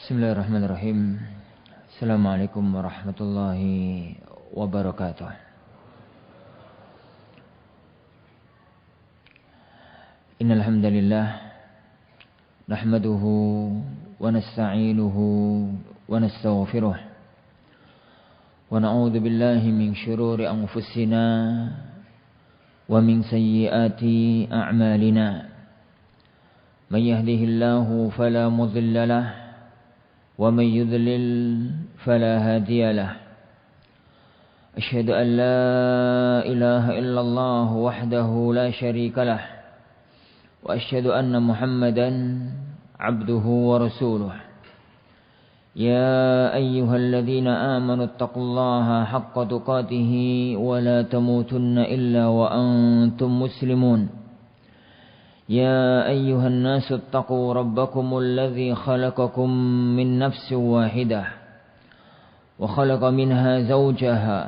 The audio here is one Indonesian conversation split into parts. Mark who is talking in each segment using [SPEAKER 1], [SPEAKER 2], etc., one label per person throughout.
[SPEAKER 1] Bismillahirrahmanirrahim. Assalamualaikum warahmatullahi wabarakatuh. Innal hamdalillah nahmaduhu wa nasta'inuhu wa nastaghfiruh wa na'udzu billahi min shururi anfusina wa min sayyiati a'malina. Man yahdihillahu fala mudilla lahu ومن يضلل فلا هادي له. أشهد أن لا إله إلا الله وحده لا شريك له وأشهد أن محمدا عبده ورسوله. يا أيها الذين آمنوا اتقوا الله حق تقاته ولا تموتن إلا وأنتم مسلمون. يا أيها الناس اتقوا ربكم الذي خلقكم من نفس واحدة وخلق منها زوجها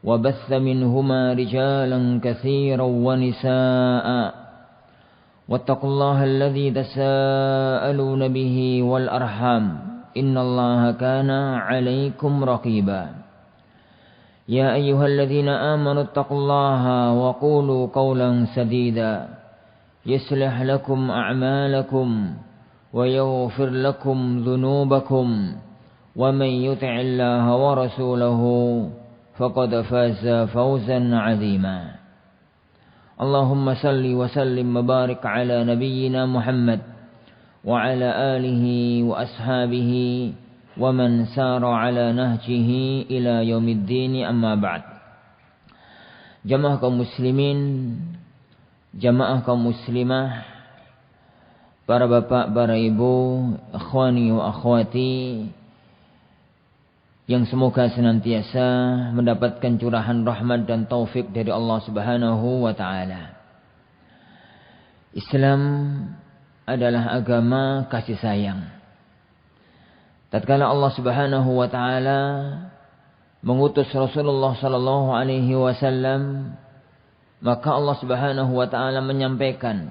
[SPEAKER 1] وبث منهما رجالا كثيرا ونساء واتقوا الله الذي تساءلون به والأرحام إن الله كان عليكم رقيبا. يا أيها الذين آمنوا اتقوا الله وقولوا قولا سديدا يصلح لكم أعمالكم ويغفر لكم ذنوبكم ومن يطع الله ورسوله فقد فاز فوزا عظيما. اللهم صل وسلم وبارك على نبينا محمد وعلى آله وأصحابه ومن سار على نهجه إلى يوم الدين. أما بعد. Jamaah kaum muslimin, jamaah kaum muslimah, para bapak, para ibu, ikhwani wa akhwati yang semoga senantiasa mendapatkan curahan rahmat dan taufik dari Allah Subhanahu wa taala. Islam adalah agama kasih sayang. Tatkala Allah Subhanahu wa taala mengutus Rasulullah sallallahu alaihi wasallam, maka Allah Subhanahu wa taala menyampaikan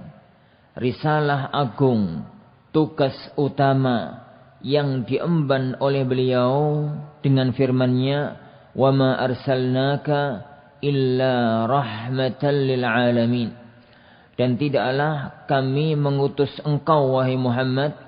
[SPEAKER 1] risalah agung, tugas utama yang diemban oleh beliau dengan firman-Nya, "Wa ma arsalnaka illa rahmatan lil alamin." Dan tidaklah kami mengutus engkau wahai Muhammad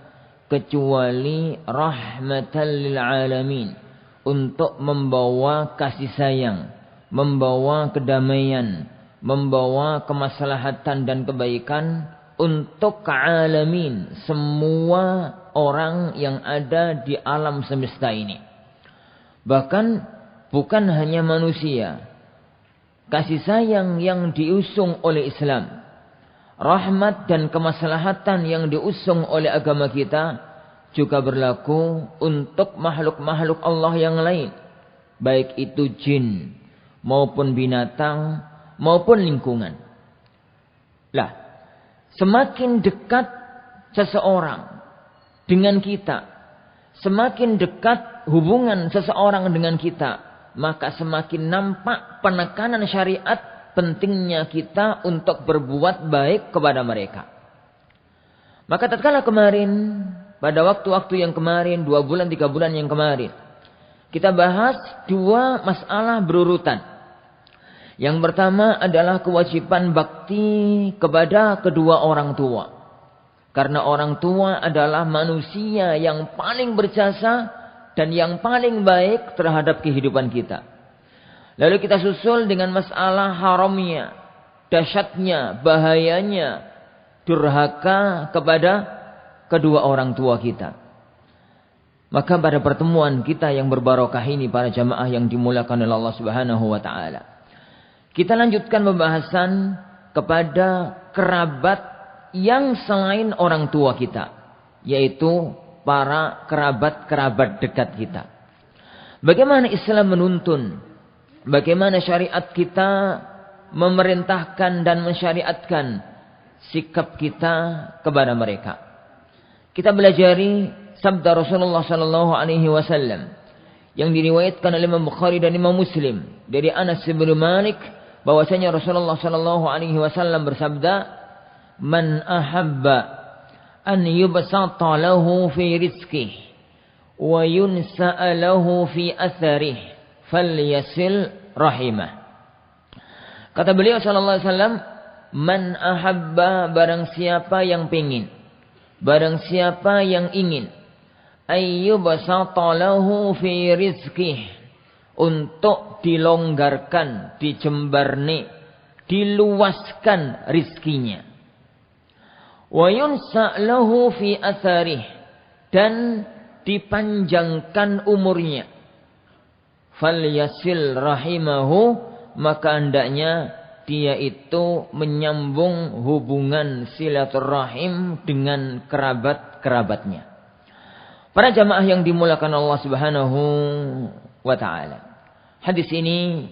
[SPEAKER 1] kecuali rahmatan lil alamin, untuk membawa kasih sayang, membawa kedamaian, membawa kemaslahatan dan kebaikan untuk alamin, semua orang yang ada di alam semesta ini. Bahkan bukan hanya manusia. Kasih sayang yang diusung oleh Islam, rahmat dan kemaslahatan yang diusung oleh agama kita juga berlaku untuk makhluk-makhluk Allah yang lain, baik itu jin maupun binatang maupun lingkungan. Lah, semakin dekat seseorang dengan kita, semakin dekat hubungan seseorang dengan kita, maka semakin nampak penekanan syariat pentingnya kita untuk berbuat baik kepada mereka. Maka tatkala kemarin, pada waktu-waktu yang kemarin, 2 bulan, 3 bulan yang kemarin, kita bahas 2 masalah berurutan. Yang pertama adalah kewajiban bakti kepada kedua orang tua. Karena orang tua adalah manusia yang paling berjasa dan yang paling baik terhadap kehidupan kita. Lalu kita susul dengan masalah haramnya, dahsyatnya, bahayanya durhaka kepada kedua orang tua kita. Maka pada pertemuan kita yang berbarokah ini, para jamaah yang dimuliakan oleh Allah Subhanahu wa taala, kita lanjutkan pembahasan kepada kerabat yang selain orang tua kita, yaitu para kerabat-kerabat dekat kita. Bagaimana Islam menuntun, bagaimana syariat kita memerintahkan dan mensyariatkan sikap kita kepada mereka. Kita belajari sabda Rasulullah sallallahu alaihi wasallam yang diriwayatkan oleh Imam Bukhari dan Imam Muslim dari Anas bin Malik, bahwasanya Rasulullah sallallahu alaihi wasallam bersabda, "Man ahabba an yubsata lahu fi rizqihi wa yunsa'alahu fi atharih falyasil rahimah. Kata beliau sallallahu alaihi wasallam, man ahabba, barang siapa yang pengin, barang siapa yang ingin, ayyubsata lahu fi rizqih, untuk dilonggarkan, dijembarne, diluaskan rizkinya. Wa yunsa' lahu fi atharih, dan dipanjangkan umurnya. Falyasil rahimahu, maka hendaknya dia itu menyambung hubungan silaturahim dengan kerabat-kerabatnya. Para jamaah yang dimuliakan Allah Subhanahu wa ta'ala. Hadis ini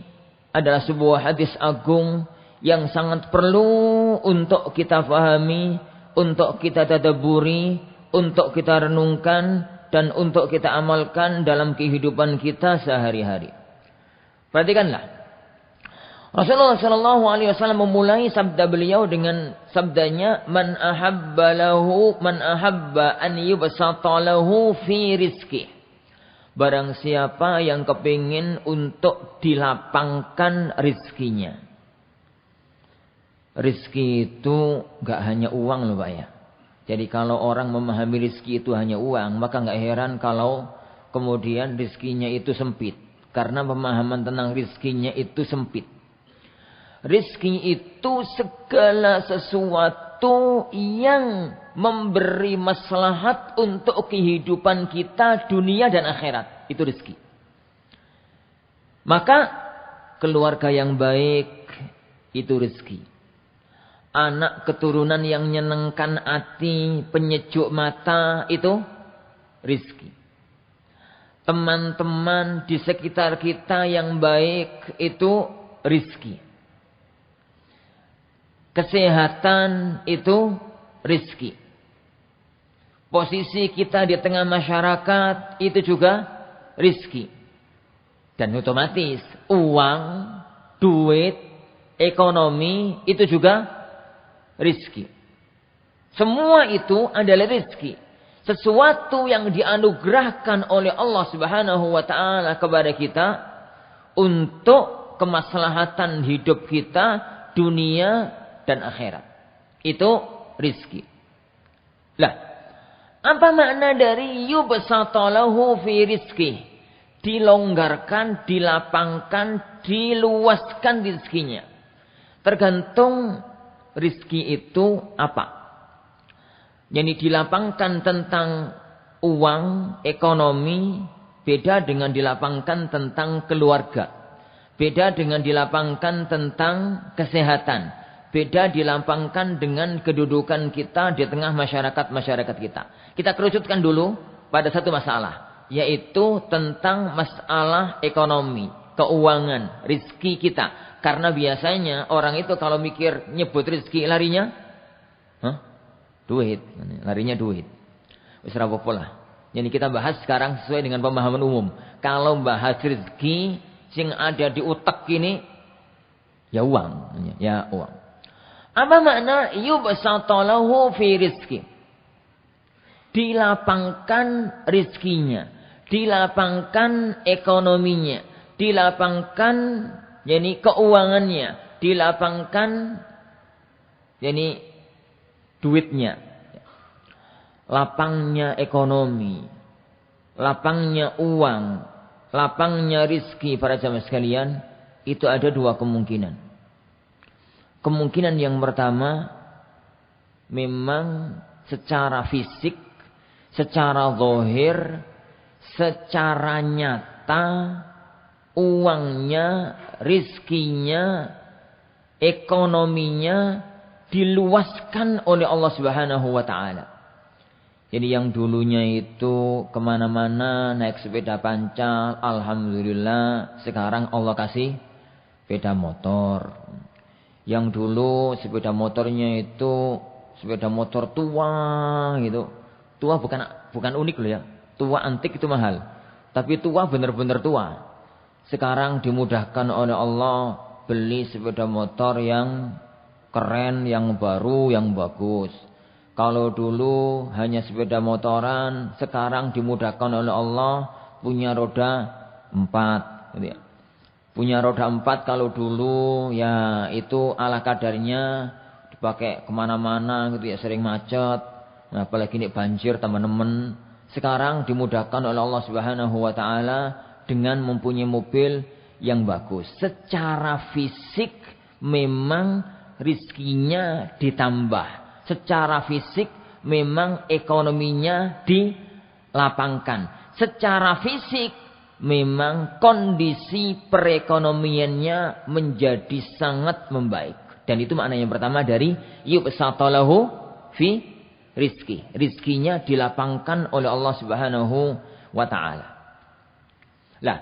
[SPEAKER 1] adalah sebuah hadis agung yang sangat perlu untuk kita fahami, untuk kita tadabburi, untuk kita renungkan, dan untuk kita amalkan dalam kehidupan kita sehari-hari. Perhatikanlah. Rasulullah sallallahu alaihi wasallam memulai sabda beliau dengan sabdanya, man ahabba an yubsata lahu fi rizqih. Barang siapa yang kepingin untuk dilapangkan rizkinya. Rizki itu enggak hanya uang loh Pak ya. Jadi kalau orang memahami rizki itu hanya uang, maka enggak heran kalau kemudian rizkinya itu sempit. Karena pemahaman tentang rizkinya itu sempit. Rizki itu segala sesuatu yang memberi maslahat untuk kehidupan kita dunia dan akhirat. Itu rizki. Maka keluarga yang baik itu rizki. Anak keturunan yang menyenangkan hati, penyejuk mata, itu rizki. Teman-teman di sekitar kita yang baik itu rizki. Kesehatan itu rizki. Posisi kita di tengah masyarakat itu juga rizki. Dan otomatis uang, duit, ekonomi itu juga rizki. Semua itu adalah rizki. Sesuatu yang dianugerahkan oleh Allah Subhanahu wa ta'ala kepada kita untuk kemaslahatan hidup kita dunia dan akhirat. Itu rizki. Lah, apa makna dari yubsata lahu fi rizqih? Dilonggarkan, dilapangkan, diluaskan rizkinya. Tergantung rizki itu apa? Yang dilapangkan tentang uang, ekonomi, beda dengan dilapangkan tentang keluarga. Beda dengan dilapangkan tentang kesehatan. Beda dilapangkan dengan kedudukan kita di tengah masyarakat kita. Kita kerucutkan dulu pada satu masalah. Yaitu tentang masalah ekonomi, keuangan, rizki kita. Karena biasanya orang itu kalau mikir nyebut rizki larinya duit, larinya duit. Wis ra apa-apa lah. Jadi kita bahas sekarang sesuai dengan pemahaman umum. Kalau bahas rizki sing ada di utek ini ya uang, ya uang. Apa makna yubsata lahu fi rizqi? Dilapangkan rizkinya, dilapangkan ekonominya, dilapangkan yakni keuangannya, dilapangkan yakni duitnya. Lapangnya ekonomi, lapangnya uang, lapangnya rizki para jamaah sekalian, itu ada dua kemungkinan. Kemungkinan yang pertama, memang secara fisik, secara zahir, secara nyata, uangnya, rizkinya, ekonominya diluaskan oleh Allah Subhanahu wa ta'ala. Jadi yang dulunya itu kemana-mana naik sepeda pancal, alhamdulillah sekarang Allah kasih sepeda motor. Yang dulu sepeda motornya itu sepeda motor tua gitu. Tua bukan unik loh ya. Tua antik itu mahal. Tapi tua benar-benar tua. Sekarang dimudahkan oleh Allah beli sepeda motor yang keren, yang baru, yang bagus. Kalau dulu hanya sepeda motoran, sekarang dimudahkan oleh Allah punya roda 4. Gitu ya. Punya roda 4 kalau dulu ya itu ala kadarnya dipakai kemana-mana gitu ya, sering macet. Nah, apalagi ini banjir teman-teman. Sekarang dimudahkan oleh Allah Subhanahu wa taala dengan mempunyai mobil yang bagus. Secara fisik memang rizkinya ditambah. Secara fisik memang ekonominya dilapangkan. Secara fisik memang kondisi perekonomiannya menjadi sangat membaik. Dan itu makna yang pertama dari yubsatalahu fi rizki. Rizkinya dilapangkan oleh Allah Subhanahu wa ta'ala. Lah,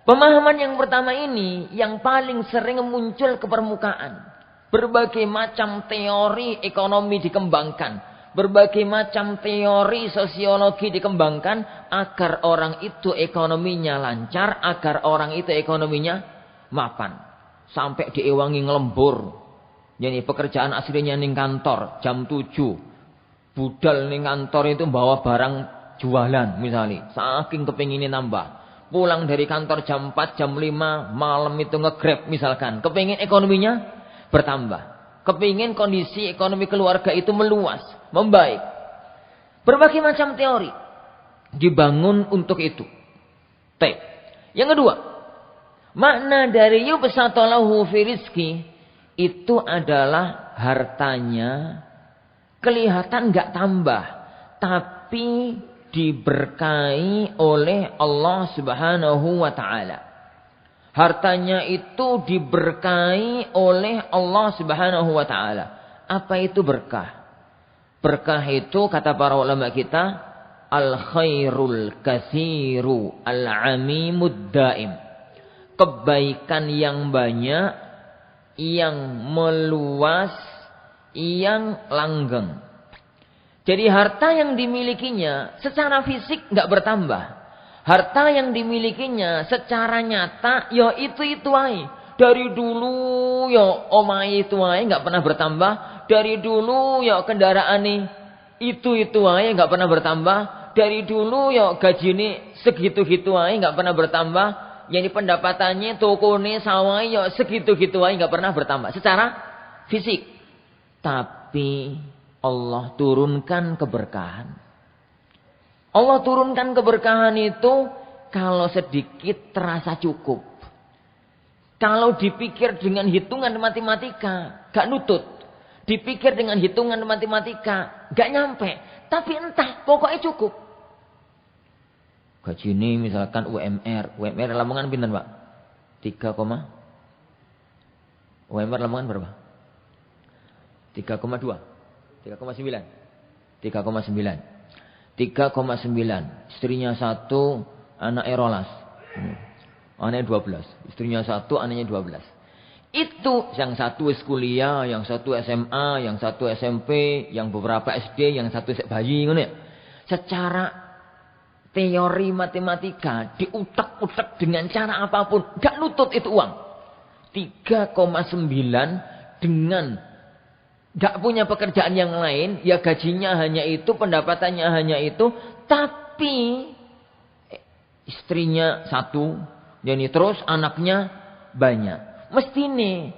[SPEAKER 1] pemahaman yang pertama ini yang paling sering muncul ke permukaan. Berbagai macam teori ekonomi dikembangkan. Berbagai macam teori sosiologi dikembangkan agar orang itu ekonominya lancar, agar orang itu ekonominya mapan. Sampai diewangi ngelembur. Jadi pekerjaan aslinya ning kantor jam 7. Budal ning kantor itu bawa barang jualan misalnya. Saking kepingin nambah. Pulang dari kantor jam 4, jam 5, malam itu nge-grab misalkan. Kepingin ekonominya bertambah. Kepingin kondisi ekonomi keluarga itu meluas, membaik. Berbagai macam teori dibangun untuk itu. T. Yang kedua, makna dari yubsatalahu fi rizki itu adalah hartanya kelihatan enggak tambah, tapi diberkahi oleh Allah Subhanahu wa taala. Hartanya itu diberkahi oleh Allah Subhanahu wa taala. Apa itu berkah? Berkah itu kata para ulama kita al khairul katsiru al amimud daim. Kebaikan yang banyak, yang meluas, yang langgeng. Jadi harta yang dimilikinya secara fisik enggak bertambah. Harta yang dimilikinya secara nyata ya itu aja. Dari dulu ya omahe itu aja enggak pernah bertambah. Dari dulu ya kendaraan itu aja enggak pernah bertambah. Dari dulu ya gajine segitu-gitu aja enggak pernah bertambah. Yani pendapatannya tokone sawah ya segitu-gitu aja enggak pernah bertambah secara fisik. Tapi Allah turunkan keberkahan. Allah turunkan keberkahan itu kalau sedikit terasa cukup. Kalau dipikir dengan hitungan matematika, gak nutut. Dipikir dengan hitungan matematika, gak nyampe. Tapi entah, pokoknya cukup. Gaji ini misalkan UMR. UMR Lamongan pinten, Pak? 3, UMR Lamongan berapa? 3,2. 3,9. 3,9. Istrinya 1, anaknya 12. Anaknya 12. Istrinya 1, anaknya 12. Itu yang 1 kuliah, yang 1 SMA, yang 1 SMP, yang beberapa SD, yang 1 bayi ngono ya. Secara teori matematika diutak-utak dengan cara apapun, gak nutut itu uang. 3,9 dengan gak punya pekerjaan yang lain, ya gajinya hanya itu, pendapatannya hanya itu, tapi istrinya 1, jadi terus anaknya banyak. Mesti nih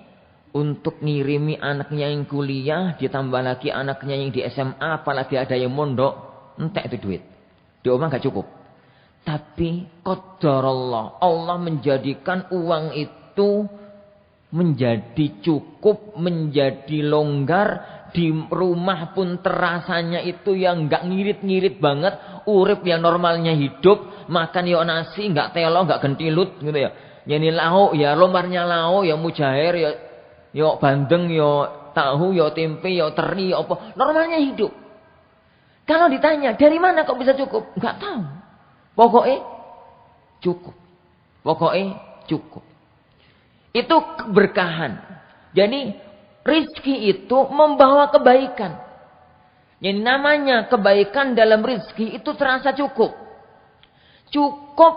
[SPEAKER 1] untuk ngirimi anaknya yang kuliah, ditambah lagi anaknya yang di SMA, apalagi ada yang mondok, entek itu duit. Di rumah gak cukup. Tapi qadarullah, Allah menjadikan uang itu menjadi cukup, menjadi longgar. Di rumah pun terasanya itu yang enggak ngirit-ngirit banget. Urip yang normalnya hidup. Makan ya nasi, enggak telo, enggak gentilut gitu ya. Yani lauk ya lomarnya lauk, ya mujair, ya bandeng, ya tahu, ya tempe, ya teri, ya apa. Normalnya hidup. Kalau ditanya, dari mana kok bisa cukup? Enggak tahu. Pokoknya cukup. Pokoknya cukup. Itu keberkahan. Jadi rizki itu membawa kebaikan. Yang namanya kebaikan dalam rizki itu terasa cukup. Cukup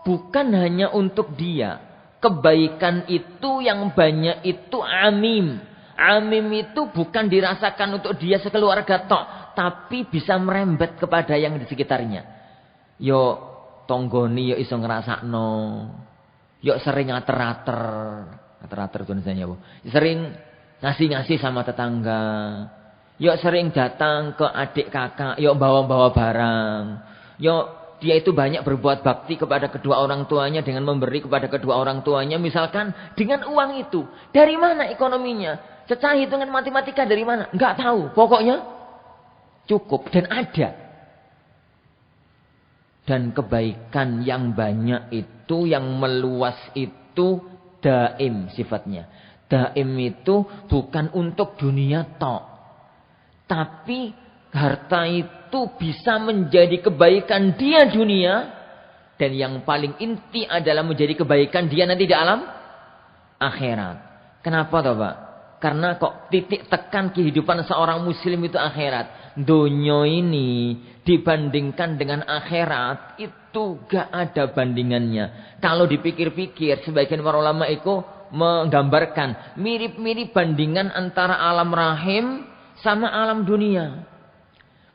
[SPEAKER 1] bukan hanya untuk dia. Kebaikan itu yang banyak itu amim. Amim itu bukan dirasakan untuk dia sekeluarga tok, tapi bisa merembet kepada yang di sekitarnya. Yo tonggoni yo iso ngrasakno. Yo sering ater-ater. Ater-ater tulisannya, Bu. Sering ngasih-ngasih sama tetangga. Yo sering datang ke adik kakak, yo bawa-bawa barang. Yo dia itu banyak berbuat bakti kepada kedua orang tuanya dengan memberi kepada kedua orang tuanya. Misalkan dengan uang itu. Dari mana ekonominya? Secara hitungan matematika dari mana? Enggak tahu. Pokoknya cukup dan ada. Dan kebaikan yang banyak itu, yang meluas itu daim sifatnya. Daim itu bukan untuk dunia tok. Tapi harta itu bisa menjadi kebaikan dia dunia. Dan yang paling inti adalah menjadi kebaikan dia nanti di alam akhirat. Kenapa toh Pak? Karena kok titik tekan kehidupan seorang muslim itu akhirat. Dunia ini dibandingkan dengan akhirat itu gak ada bandingannya. Kalau dipikir-pikir sebagian para ulama itu menggambarkan mirip-mirip bandingan antara alam rahim sama alam dunia.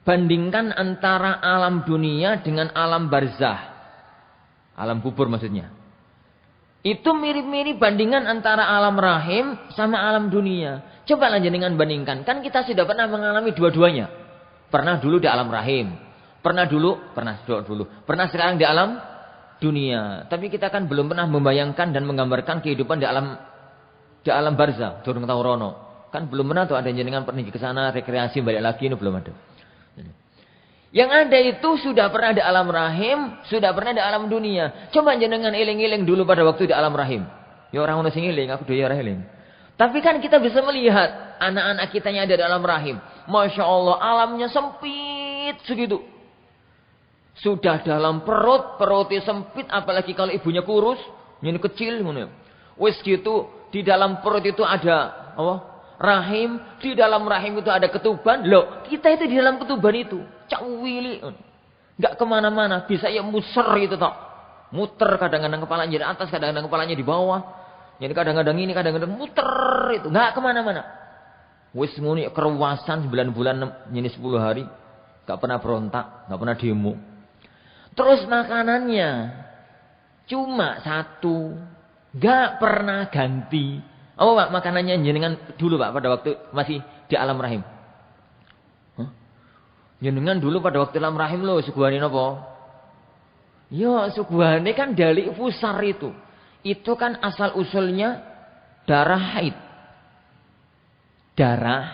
[SPEAKER 1] Bandingkan antara alam dunia dengan alam barzah. Alam kubur maksudnya. Itu mirip-mirip bandingan antara alam rahim sama alam dunia. Coba jenengan bandingkan. Kan kita sudah pernah mengalami dua-duanya. Pernah dulu di alam rahim. Pernah sekarang di alam dunia. Tapi kita kan belum pernah membayangkan dan menggambarkan kehidupan di alam barzah. Durung tahu rono. Kan belum pernah tuh ada jenengan pergi ke sana rekreasi balik lagi, ini belum ada. Yang ada itu sudah pernah di alam rahim, sudah pernah di alam dunia. Coba jenengan eling-eling dulu pada waktu di alam rahim. Ya orang ono sing eling, aku dhewe ora eling. Tapi kan kita bisa melihat anak-anak kita yang ada di alam rahim. Masya Allah, alamnya sempit segitu. Sudah dalam perutnya sempit, apalagi kalau ibunya kurus, ini kecil ngono. Wis gitu, di dalam perut itu ada apa? Rahim, di dalam rahim itu ada ketuban. Loh, kita itu di dalam ketuban itu cawili, nggak kemana-mana, bisa ya muser itu toh, muter kadang-kadang kepalanya di atas, kadang-kadang kepalanya di bawah, jadi kadang-kadang ini, kadang-kadang muter itu, nggak kemana-mana. Wis nguni keruasan 9 bulan, ini 10 hari, nggak pernah berontak, nggak pernah demo. Terus makanannya cuma satu, nggak pernah ganti. Oh Pak, makanannya jenengan dulu Pak pada waktu masih di alam rahim. Jenengan dulu pada waktu alam rahim lo suguhane napa? Ya suguhane kan dali pusar itu. Itu kan asal usulnya darah haid. Darah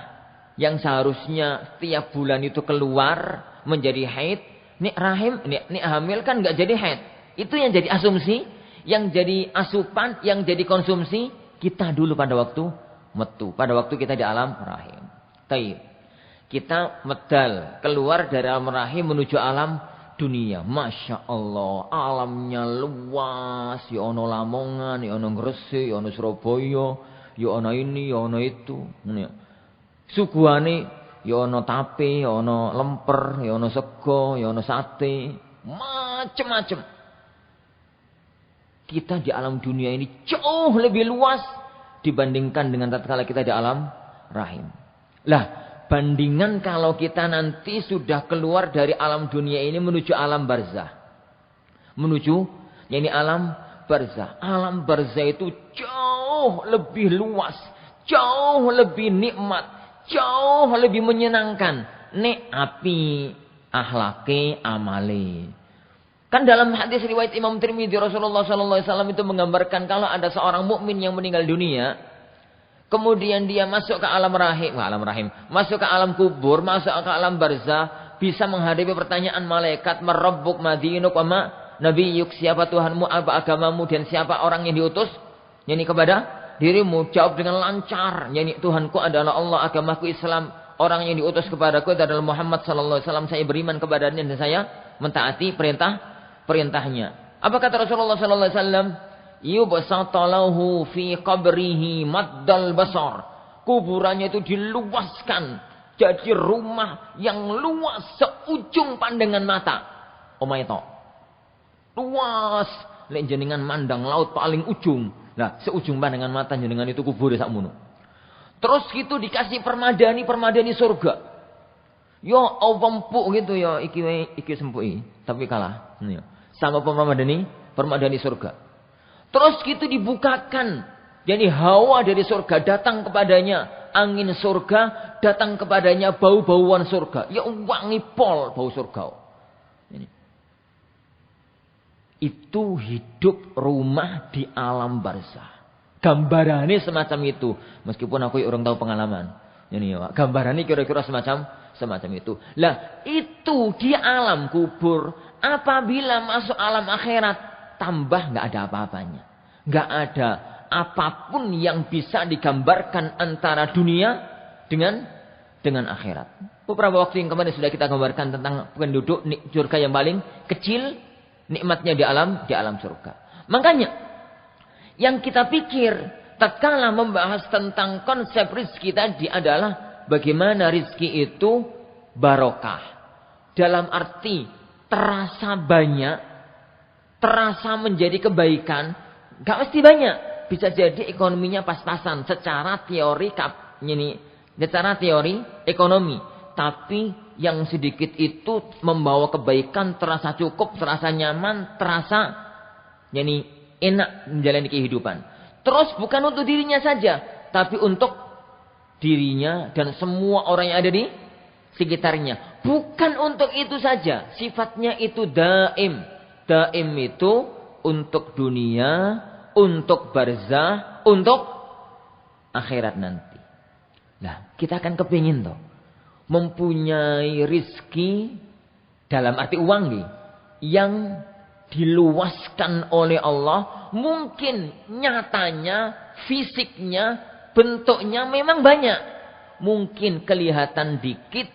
[SPEAKER 1] yang seharusnya setiap bulan itu keluar menjadi haid. Nih rahim, nih hamil kan nggak jadi haid. Itu yang jadi asumsi, yang jadi asupan, yang jadi konsumsi. Kita dulu pada waktu metu. Pada waktu kita di alam rahim. Taib. Kita medal. Keluar dari alam rahim menuju alam dunia. Masya Allah. Alamnya luas. Ya ono Lamongan. Ya ono Gresik. Ya ono Surabaya. Ya ono ini. Ya ono itu. Suguhane. Ya ono tape. Ya ono lemper. Ya ono sego. Ya ono sate. Macem-macem. Kita di alam dunia ini jauh lebih luas dibandingkan dengan tatkala kita di alam rahim. Lah, bandingan kalau kita nanti sudah keluar dari alam dunia ini menuju alam barzah. Menuju yakni alam barzah. Alam barzah itu jauh lebih luas, jauh lebih nikmat, jauh lebih menyenangkan. Nek api ahlake amale. Kan dalam hadis riwayat Imam Tirmidzi Rasulullah SAW itu menggambarkan kalau ada seorang mukmin yang meninggal dunia, kemudian dia masuk ke alam rahim, masuk ke alam kubur, masuk ke alam barzah, bisa menghadapi pertanyaan malaikat, Marabbuk madinuk wa nabiyyuk, siapa Tuhanmu, apa agamamu, dan siapa orang yang diutus? Yani kepada dirimu, jawab dengan lancar. Yani Tuhanku adalah Allah, agamaku Islam, orang yang diutus kepadaku adalah Muhammad SAW. Saya beriman kepadanya dan saya mentaati perintahnya. Apa kata Rasulullah sallallahu alaihi wasallam? Yubsatalahu fi qabrihi maddal basar. Kuburannya itu diluaskan jadi rumah yang luas seujung pandangan mata. Omae to. Luas, lek jenengan mandang laut paling ujung. Nah, seujung pandangan mata jenengan itu kubur sakmono. Terus gitu dikasih permadani surga. Yo empuk gitu ya iki sempui, tapi kalah. Sama permadani surga. Terus gitu dibukakan. Jadi hawa dari surga datang kepadanya. Angin surga datang kepadanya, bau-bauan surga. Ya wangi pol bau surga. Ini. Itu hidup rumah di alam barzah. Gambarannya semacam itu. Meskipun aku orang tahu pengalaman. Ini ya, gambarannya kira-kira semacam itu. Lah itu di alam kubur. Apabila masuk alam akhirat, tambah nggak ada apa-apanya. Nggak ada apapun yang bisa digambarkan antara dunia dengan akhirat. Beberapa waktu yang kemarin sudah kita gambarkan tentang penduduk surga yang paling kecil, nikmatnya di alam surga. Makanya yang kita pikir tatkala membahas tentang konsep rizki tadi adalah bagaimana rizki itu barokah. Dalam arti terasa banyak, terasa menjadi kebaikan, gak mesti banyak. Bisa jadi ekonominya pas-pasan secara teori ekonomi. Tapi yang sedikit itu membawa kebaikan, terasa cukup, terasa nyaman, terasa enak menjalani kehidupan. Terus bukan untuk dirinya saja, tapi untuk dirinya dan semua orang yang ada di sekitarnya. Bukan untuk itu saja, sifatnya itu daim. Daim itu untuk dunia, untuk barzah, untuk akhirat nanti. Nah, kita akan kepingin toh mempunyai rizki dalam arti uang nih, yang diluaskan oleh Allah. Mungkin nyatanya, fisiknya, bentuknya memang banyak. Mungkin kelihatan dikit,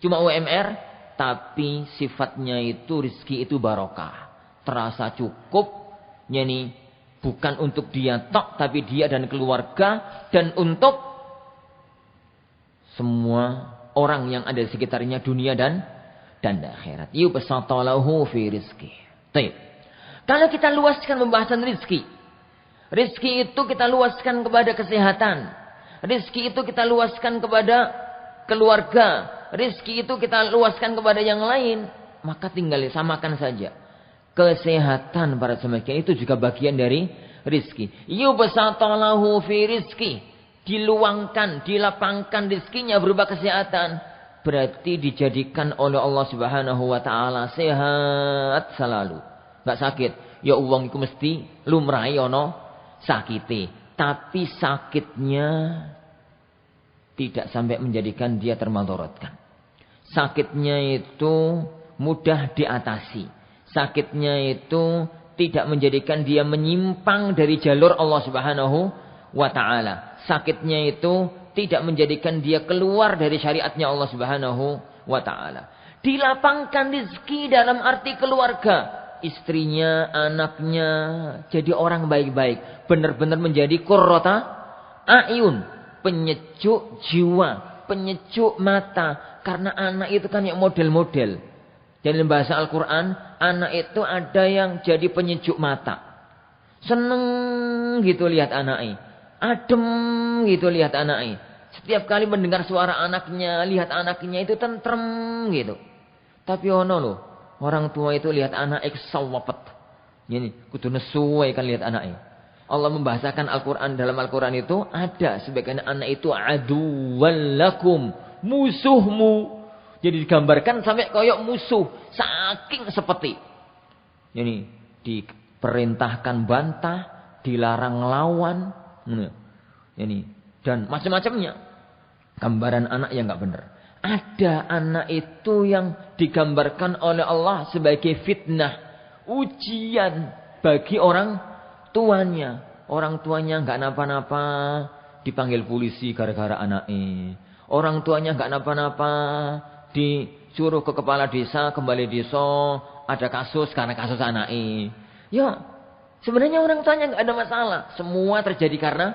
[SPEAKER 1] cuma UMR, tapi sifatnya itu rizki itu barokah. Terasa cukup, bukan untuk dia tok, tapi dia dan keluarga, dan untuk semua orang yang ada di sekitarnya, dunia dan akhirat. Yubsatalahu fi rizki. Baik. Kalau kita luaskan pembahasan rizki. Rizki itu kita luaskan kepada kesehatan. Rizki itu kita luaskan kepada keluarga. Rizki itu kita luaskan kepada yang lain. Maka tinggal samakan saja. Kesehatan para semakin itu juga bagian dari rizki. Yubsatalahu fi rizki. Diluangkan, dilapangkan rizkinya berupa kesehatan. Berarti dijadikan oleh Allah Subhanahu wa taala sehat selalu. Enggak sakit. Ya uang itu mesti lumrahe ono sakite. Tapi sakitnya tidak sampai menjadikan dia termadaratkan. Sakitnya itu mudah diatasi. Sakitnya itu tidak menjadikan dia menyimpang dari jalur Allah Subhanahu wa taala. Sakitnya itu tidak menjadikan dia keluar dari syariatnya Allah Subhanahu wa ta'ala. Dilapangkan rezeki dalam arti keluarga. Istrinya, anaknya jadi orang baik-baik. Benar-benar menjadi qurrata a'yun. Penyejuk jiwa. Penyejuk mata. Karena anak itu kan yang model-model. Jadi dalam bahasa Al-Quran, anak itu ada yang jadi penyejuk mata. Seneng gitu lihat anaknya. Adem gitu lihat anaknya. Setiap kali mendengar suara anaknya, lihat anaknya itu tentrem gitu. Tapi ono loh, orang tua itu lihat anak sawapet. Ini kudu nesuai kan lihat anaknya. Allah membahasakan Al-Quran, dalam Al-Quran itu ada sebagian anak itu aduwwal lakum, musuhmu. Jadi digambarkan sampai koyok musuh, saking seperti. Ini diperintahkan bantah, dilarang lawan. Ini dan macam-macamnya. Gambaran anak yang enggak benar. Ada anak itu yang digambarkan oleh Allah sebagai fitnah, ujian bagi orang tuanya. Orang tuanya enggak napa-napa, dipanggil polisi gara-gara anaknya. Orang tuanya enggak napa-napa, disuruh ke kepala desa, kembali desa, ada kasus karena kasus anaknya. Ya, sebenarnya orang tuanya enggak ada masalah. Semua terjadi karena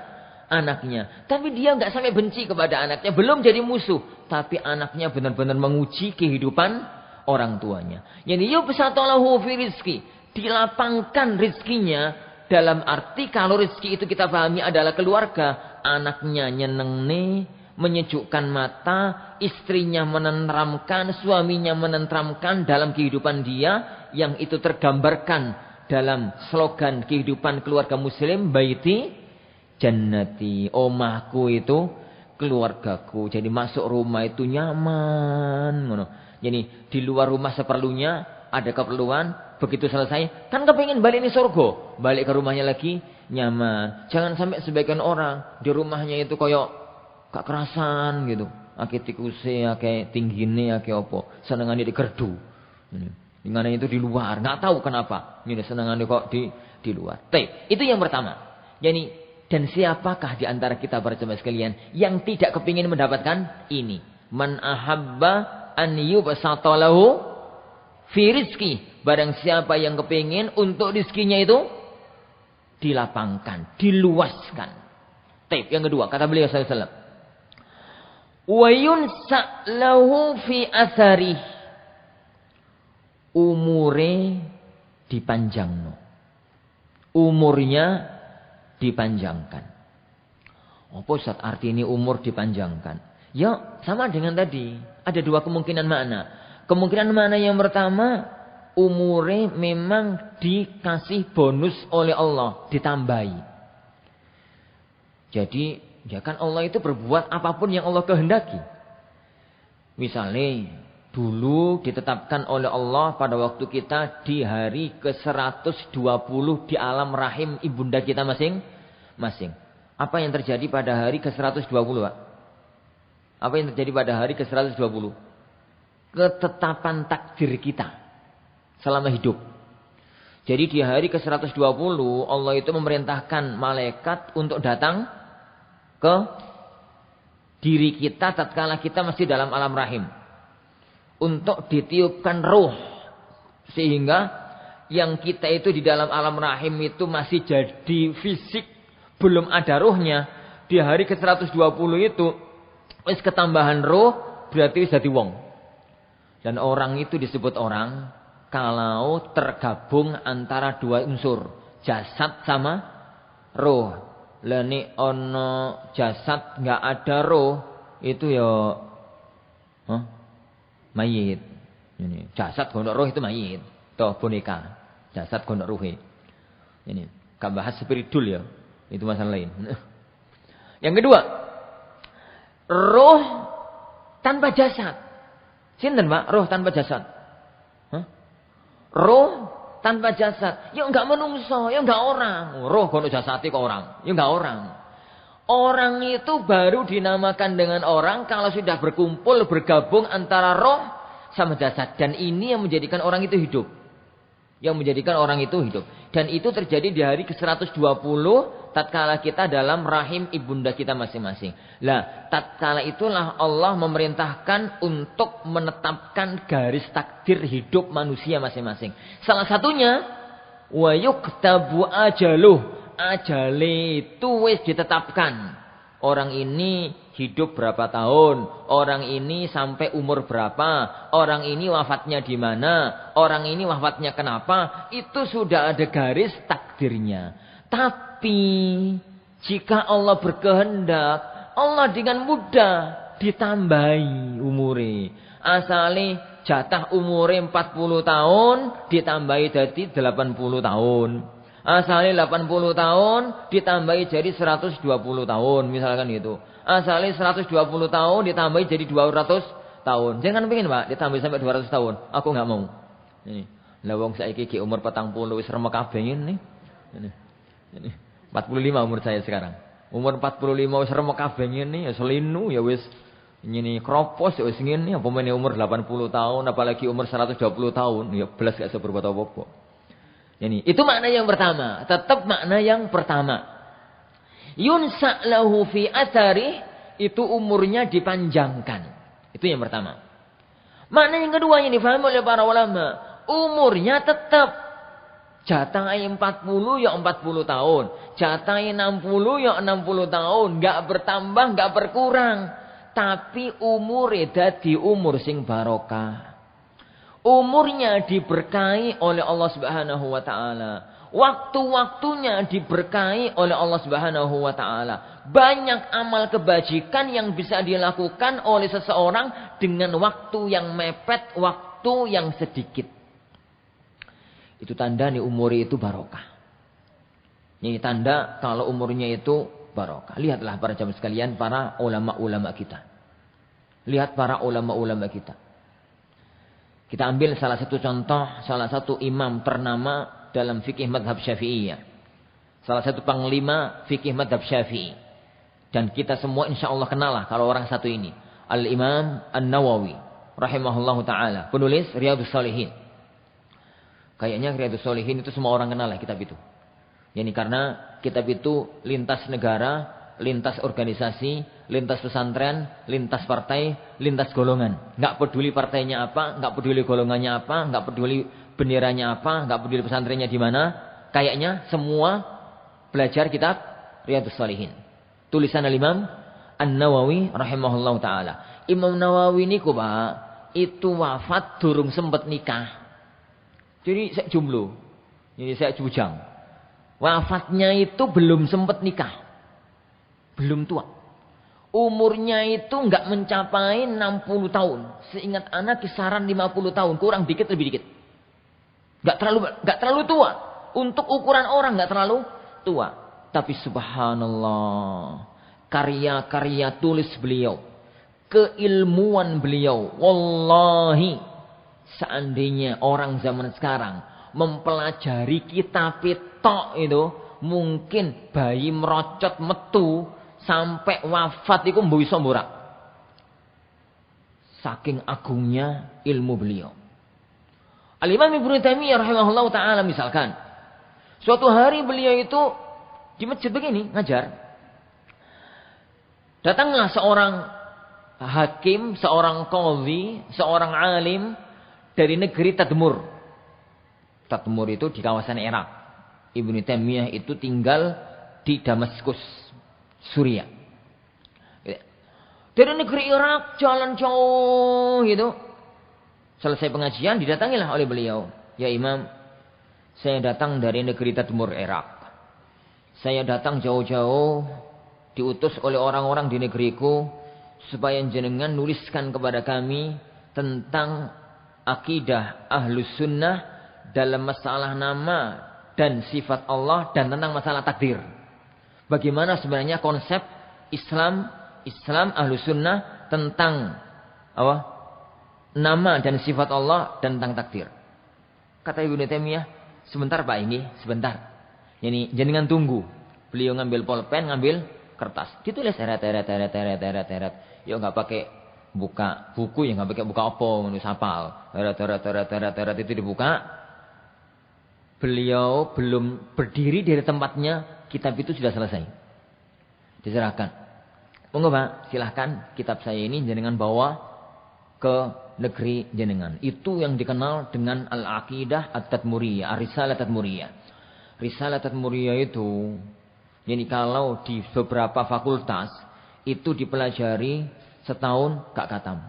[SPEAKER 1] anaknya. Tapi dia enggak sampai benci kepada anaknya. Belum jadi musuh. Tapi anaknya benar-benar menguji kehidupan orang tuanya. Yani yubsatalahu fi rizki. Dilapangkan rizkinya. Dalam arti kalau rizki itu kita pahami adalah keluarga. anaknya nyenengne, menyejukkan mata, istrinya menenteramkan, suaminya menenteramkan dalam kehidupan dia, yang itu tergambarkan dalam slogan kehidupan keluarga muslim, baiti jannati, omahku itu keluargaku. Jadi masuk rumah itu nyaman, jadi di luar rumah seperlunya, ada keperluan, begitu selesai kan kepingin balik ini surga, balik ke rumahnya lagi nyaman. Jangan sampai sebagian orang di rumahnya itu koyok gak kerasan gitu. Ake tikuse, ake tinggine, ake opo. Senengane di gerdu. Dengan itu di luar, nggak tahu kenapa. Ini senengane kok di luar. Itu yang pertama. Jadi, dan siapakah di antara kita para jemaah sekalian yang tidak kepingin mendapatkan ini? Man ahabba an yubsata lahu fi rizki. Barang siapa yang kepingin untuk rizkinya itu dilapangkan, diluaskan. Yang kedua, kata beliau sallallahu alaihi wasallam, wa yunsa lahu fi athari, umure dipanjangno, umurnya dipanjangkan. Apa Ustaz arti ini umur dipanjangkan? Ya sama dengan tadi, ada dua kemungkinan makna. Kemungkinan makna yang pertama, umure memang dikasih bonus oleh Allah, ditambahi. Jadi, ya kan Allah itu berbuat apapun yang Allah kehendaki. Misalnya, dulu ditetapkan oleh Allah pada waktu kita di hari ke-120 di alam rahim ibunda kita masing-masing. Apa yang terjadi pada hari ke-120, Pak? Apa yang terjadi pada hari ke-120? Ketetapan takdir kita selama hidup. Jadi di hari ke-120 Allah itu memerintahkan malaikat untuk datang ke diri kita tatkala kita masih dalam alam rahim, untuk ditiupkan ruh, sehingga yang kita itu di dalam alam rahim itu masih jadi fisik, belum ada ruhnya. Di hari ke-120 itu wis ketambahan ruh, berarti wis dadi wong. Dan orang itu disebut orang kalau tergabung antara dua unsur, jasad sama roh. Lah nek ono jasad enggak ada roh, itu ya mayit. Ini jasad gondok roh itu mayit. Toh boneka, jasad gondok ruhe. Ini kan bahas spiritual ya. Itu masalah lain. Yang kedua, roh tanpa jasad. Sinten, Pak? Roh tanpa jasad. Roh tanpa jasad, ya enggak menungso, ya enggak orang. Roh kono jasate kok orang, ya enggak orang. Orang itu baru dinamakan dengan orang kalau sudah berkumpul, bergabung antara roh sama jasad. Dan ini yang menjadikan orang itu hidup. Yang menjadikan orang itu hidup. Dan itu terjadi di hari ke-120 tatkala kita dalam rahim ibunda kita masing-masing. Lah, tatkala itulah Allah memerintahkan untuk menetapkan garis takdir hidup manusia masing-masing. Salah satunya, wa yuktabu ajaluh. Ajale itu wis ditetapkan. Orang ini hidup berapa tahun, orang ini sampai umur berapa, orang ini wafatnya di mana, orang ini wafatnya kenapa, itu sudah ada garis takdirnya. Tapi jika Allah berkehendak, Allah dengan mudah ditambahi umure. Asale jatah umure 40 tahun ditambahi jadi 80 tahun. Asalnya 80 tahun ditambahi jadi 120 tahun, misalkan gitu. Asalnya 120 tahun ditambahi jadi 200 tahun. Jangan pengen, Pak, ditambahi sampai 200 tahun. Aku enggak mau. Ini. Lah wong saiki ki umur 40 wis remek kabeh ini. Ini 45 umur saya sekarang. Umur 45 wis remek kabeh ngene, ya selinu ya wis ngene kropos ya wis ngene, apa meneh umur 80 tahun apalagi umur 120 tahun, ya belas gak bisa berbuat apa-apa. Ini, itu makna yang pertama. Tetap makna yang pertama. Yunsa lahu fi athari, itu umurnya dipanjangkan. Itu yang pertama. Makna yang kedua yang difahami oleh para ulama, umurnya tetap. Jatahnya 40 ya 40 tahun. Jatahnya 60 ya 60 tahun. Enggak bertambah, enggak berkurang. Tapi umurnya dadi umur sing barokah. Umurnya diberkahi oleh Allah Subhanahu wa taala. Waktu-waktunya diberkahi oleh Allah Subhanahu wa taala. Banyak amal kebajikan yang bisa dilakukan oleh seseorang dengan waktu yang mepet, waktu yang sedikit. Itu tanda nih umur itu barokah. Ini tanda kalau umurnya itu barokah. Lihatlah para jamaah sekalian, para ulama-ulama kita. Lihat para ulama-ulama kita. Kita ambil salah satu contoh, salah satu imam ternama dalam fikih madhab syafi'iyah. Salah satu panglima fikih madhab syafi'i. Dan kita semua insya Allah kenal lah kalau orang satu ini. Al-Imam An-Nawawi. Rahimahullahu ta'ala. Penulis Riyadhus Shalihin. Kayaknya Riyadhus Shalihin itu semua orang kenal lah kitab itu. Yani karena kitab itu lintas negara, lintas organisasi, lintas pesantren, lintas partai, lintas golongan. Nggak peduli partainya apa, nggak peduli golongannya apa, nggak peduli benderanya apa, nggak peduli pesantrennya di mana. Kayaknya semua belajar kitab Riyadhus Shalihin. Tulisan Al-Imam An-Nawawi rahimahullah ta'ala. Imam Nawawi ini Pak, itu wafat durung sempat nikah. Jadi saya jomblo. Ini saya bujang. Wafatnya itu belum sempat nikah. Belum tua. Umurnya itu nggak mencapai 60 tahun. Seingat anak kisaran 50 tahun. Kurang dikit, lebih dikit. Nggak terlalu tua. Untuk ukuran orang nggak terlalu tua. Tapi subhanallah. Karya-karya tulis beliau. Keilmuan beliau. Wallahi. Seandainya orang zaman sekarang mempelajari kitab tok itu. Mungkin bayi merocot metu. Sampai wafat itu bisa murah. Saking agungnya ilmu beliau. Al-Imam Ibnu Taimiyah rahimahullah ta'ala misalkan. Suatu hari beliau itu di masjid begini ngajar. Datanglah seorang hakim, seorang qadhi, seorang alim dari negeri Tadmur. Tadmur itu di kawasan Irak. Ibnu Taimiyah itu tinggal di Damaskus, Suriah. Dari negeri Irak jalan jauh gitu. Selesai pengajian didatangilah oleh beliau. Ya Imam, saya datang dari negeri Tadmur Irak. Saya datang jauh-jauh diutus oleh orang-orang di negeriku supaya jenengan nuliskan kepada kami tentang akidah Ahlus Sunnah dalam masalah nama dan sifat Allah dan tentang masalah takdir. Bagaimana sebenarnya konsep Islam Ahlus Sunnah tentang apa? Nama dan sifat Allah dan tentang takdir. Kata Ibnu Taimiyah, sebentar Pak ini, sebentar. Yani jenengan tunggu. Beliau ngambil pulpen, ngambil kertas. Ditulis teret. Ya enggak pakai buka buku, ya enggak pakai buka opo, nulis hafal. Teret itu dibuka. Beliau belum berdiri dari tempatnya, kitab itu sudah selesai. Diserahkan. Monggo Pak, silahkan kitab saya ini jenengan bawa ke negeri jenengan. Itu yang dikenal dengan Al-Aqidah At-Tadmuriyah, Ar-Risalah Tadmuriyah. Risalah Tadmuriyah itu, jadi kalau di beberapa fakultas itu dipelajari setahun gak khatam.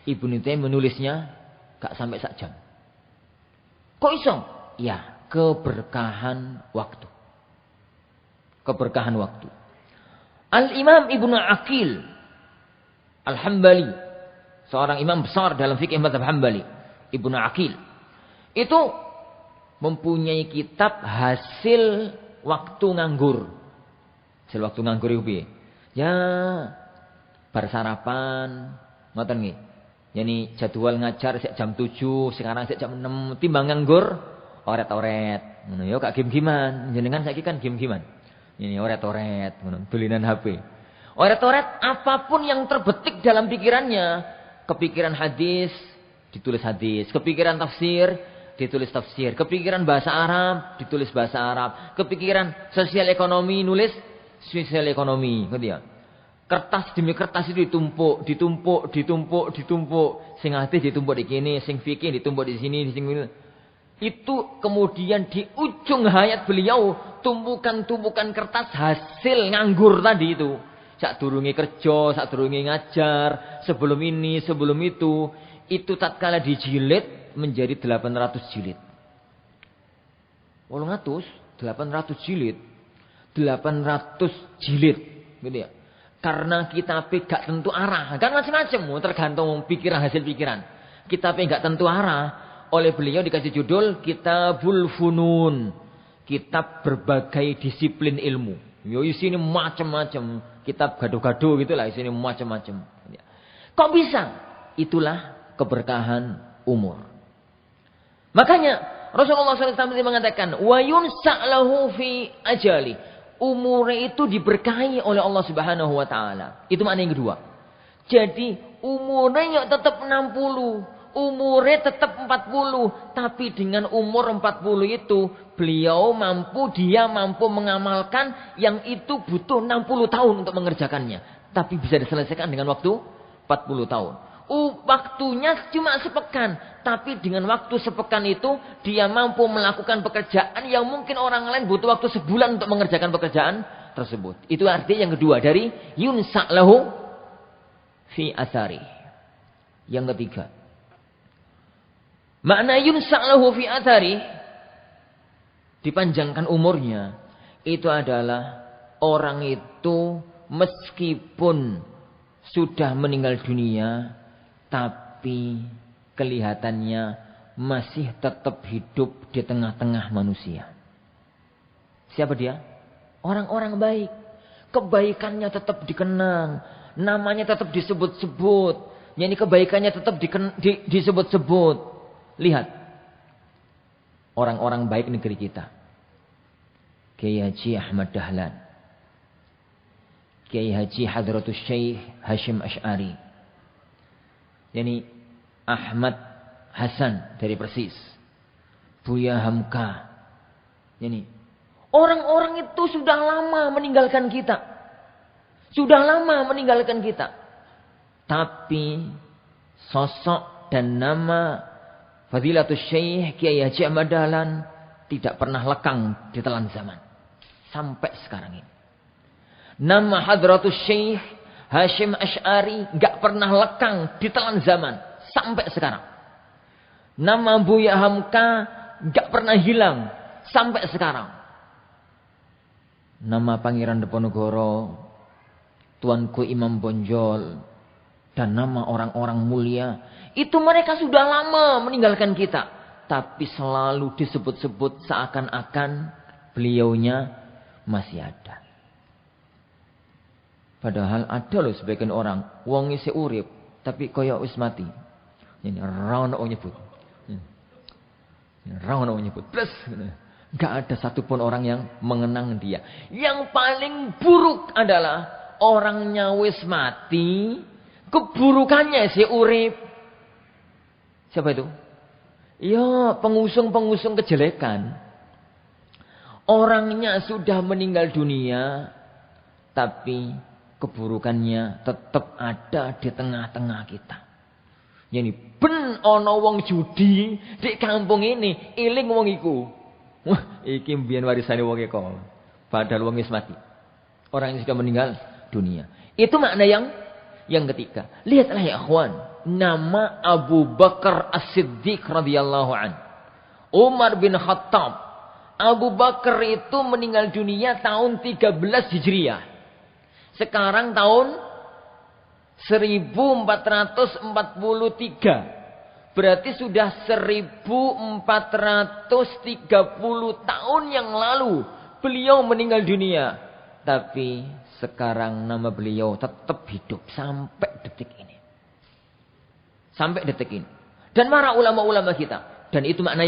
[SPEAKER 1] Ibnu Taimiyah menulisnya gak sampai sak jam. Kok iso? Ya, keberkahan waktu. Keberkahan waktu. Al-Imam Ibnu Aqil Al-Hambali, seorang imam besar dalam fikih mazhab Hambali, Ibnu Aqil, itu mempunyai kitab hasil waktu nganggur. Hasil waktu nganggur itu piye? Ya, bar sarapan, ngoten nggih. Yani jadwal ngajar sejak jam 7, sekarang sejak jam 6, timbang nganggur oret-oret. Ngono ya gak game-gamean. Jenengan saiki kan game-gamean. Ini oret-oret, ngono, dolinan HP. Oret-oret apapun yang terbetik dalam pikirannya. Kepikiran hadis, ditulis hadis. Kepikiran tafsir, ditulis tafsir. Kepikiran bahasa Arab, ditulis bahasa Arab. Kepikiran sosial ekonomi, nulis sosial ekonomi. Ngerti ya? Kertas demi kertas itu ditumpuk. Sing hadis ditumpuk di kini, sing fikih ditumpuk di sini, di sini. Itu kemudian di ujung hayat beliau, tumpukan-tumpukan kertas hasil nganggur tadi itu. Sadurunge kerja, sadurunge ngajar, sebelum ini, sebelum itu tatkala dijilid menjadi 800 jilid. 800 jilid. 800 jilid. Gitu ya. Karena kitab gak tentu arah. Kan macam-macam. Tergantung hasil pikiran. Kitab gak tentu arah. Oleh beliau dikasih judul Kitabul Funun. Kitab berbagai disiplin ilmu. Yo isinya macam-macam. Kitab gado-gado gitulah. Isinya macam-macam. Kok bisa? Itulah keberkahan umur. Makanya Rasulullah SAW mengatakan, wa yunsa'lahu fi ajali. Umurnya itu diberkahi oleh Allah Subhanahu wa taala. Itu makna yang kedua. Jadi umurnya tetap 60, umurnya tetap 40, tapi dengan umur 40 itu dia mampu mengamalkan yang itu butuh 60 tahun untuk mengerjakannya, tapi bisa diselesaikan dengan waktu 40 tahun. Waktunya cuma sepekan, tapi dengan waktu sepekan itu dia mampu melakukan pekerjaan yang mungkin orang lain butuh waktu sebulan untuk mengerjakan pekerjaan tersebut. Itu artinya yang kedua dari yunsa'lahu fi athari. Yang ketiga, makna yunsa'lahu fi athari, dipanjangkan umurnya, itu adalah orang itu meskipun sudah meninggal dunia, tapi kelihatannya masih tetap hidup di tengah-tengah manusia. Siapa dia? Orang-orang baik. Kebaikannya tetap dikenang. Namanya tetap disebut-sebut. Yani kebaikannya tetap disebut-sebut. Lihat. Orang-orang baik negeri kita. Kiai Haji Ahmad Dahlan. Kiai Haji Hadratus Syekh Hashim Asy'ari. Yani Ahmad Hasan dari Persis. Buya Hamka. Yani orang-orang itu sudah lama meninggalkan kita. Sudah lama meninggalkan kita. Tapi sosok dan nama Fadilatus Syekh Kiai Haji Ahmad Dahlan tidak pernah lekang di telan zaman. Sampai sekarang ini. Nama Hadratus Syekh Hashim Asy'ari gak pernah lekang di telan zaman sampai sekarang. Nama Buya Hamka gak pernah hilang sampai sekarang. Nama Pangeran Diponegoro, Tuanku Imam Bonjol, dan nama orang-orang mulia, itu mereka sudah lama meninggalkan kita, tapi selalu disebut-sebut seakan-akan beliaunya masih ada. Padahal ada loh sebagian orang wong isih urip tapi kaya wis mati. Ini ra ono nyebut. Ra ono nyebut. Plus enggak ada satupun orang yang mengenang dia. Yang paling buruk adalah orangnya wis mati, keburukannya isih urip. Siapa itu? Ya, pengusung-pengusung kejelekan. Orangnya sudah meninggal dunia, tapi keburukannya tetap ada di tengah-tengah kita. Yani ben ana wong judi di kampung ini, eling wong iku. Wah, iki mbiyen warisane wong iku. Padahal wong wis mati. Orang yang sudah meninggal dunia. Itu makna yang ketiga. Lihatlah ya akhwan, nama Abu Bakar As-Siddiq radhiyallahu an. Umar bin Khattab. Abu Bakar itu meninggal dunia tahun 13 Hijriah. Sekarang tahun 1443. Berarti sudah 1430 tahun yang lalu beliau meninggal dunia. Tapi sekarang nama beliau tetap hidup sampai detik ini. Sampai detik ini. Dan para ulama-ulama kita. Dan itu makna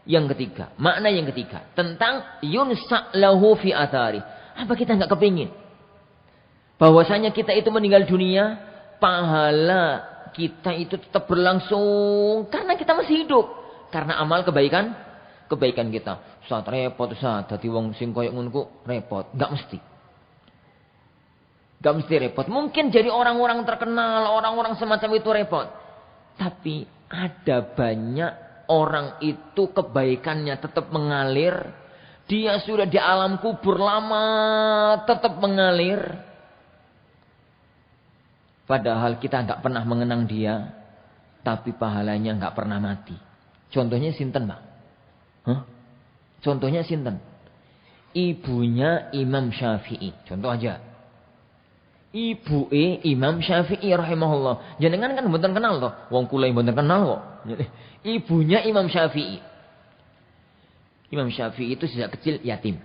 [SPEAKER 1] yang ketiga. Makna yang ketiga. Tentang yunsa'lahu fi athari. Apa kita enggak kepingin? Bahwasanya kita itu meninggal dunia, pahala kita itu tetap berlangsung karena kita masih hidup, karena amal kebaikan kita. Saat repot saat dadi wong sing koyo ngono repot, enggak mesti. Enggak mesti repot. Mungkin jadi orang-orang terkenal, orang-orang semacam itu repot. Tapi ada banyak orang itu kebaikannya tetap mengalir. Dia sudah di alam kubur lama tetap mengalir. Padahal kita enggak pernah mengenang dia, tapi pahalanya enggak pernah mati. Contohnya sinten, Bang? Contohnya sinten? Ibunya Imam Syafi'i. Contoh aja. Ibuke Imam Syafi'i rahimahullah. Jenengan kan mboten kenal toh. Wong kula mboten kenal kok. Ibunya Imam Syafi'i. Imam Syafi'i itu sejak kecil yatim.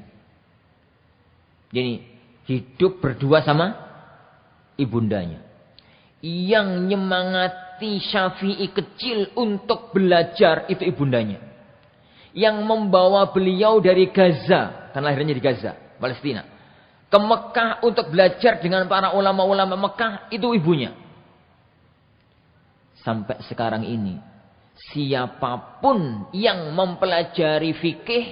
[SPEAKER 1] Jadi hidup berdua sama ibundanya. Yang nyemangati Syafi'i kecil untuk belajar itu ibundanya. Yang membawa beliau dari Gaza, kan lahirnya di Gaza, Palestina, ke Mekah untuk belajar dengan para ulama-ulama Mekah, itu ibunya. Sampai sekarang ini, siapapun yang mempelajari fikih,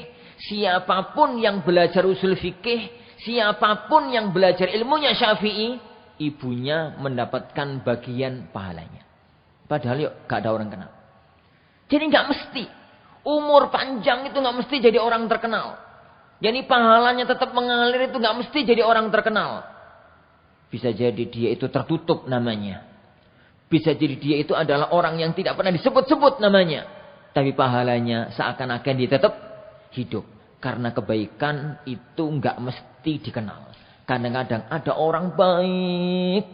[SPEAKER 1] siapapun yang belajar usul fikih, siapapun yang belajar ilmunya Syafi'i, ibunya mendapatkan bagian pahalanya. Padahal yuk, gak ada orang kenal. Jadi gak mesti. Umur panjang itu gak mesti jadi orang terkenal. Jadi pahalanya tetap mengalir itu gak mesti jadi orang terkenal. Bisa jadi dia itu tertutup namanya. Bisa jadi dia itu adalah orang yang tidak pernah disebut-sebut namanya. Tapi pahalanya seakan-akan dia tetap hidup. Karena kebaikan itu gak mesti dikenal. Kadang-kadang ada orang baik.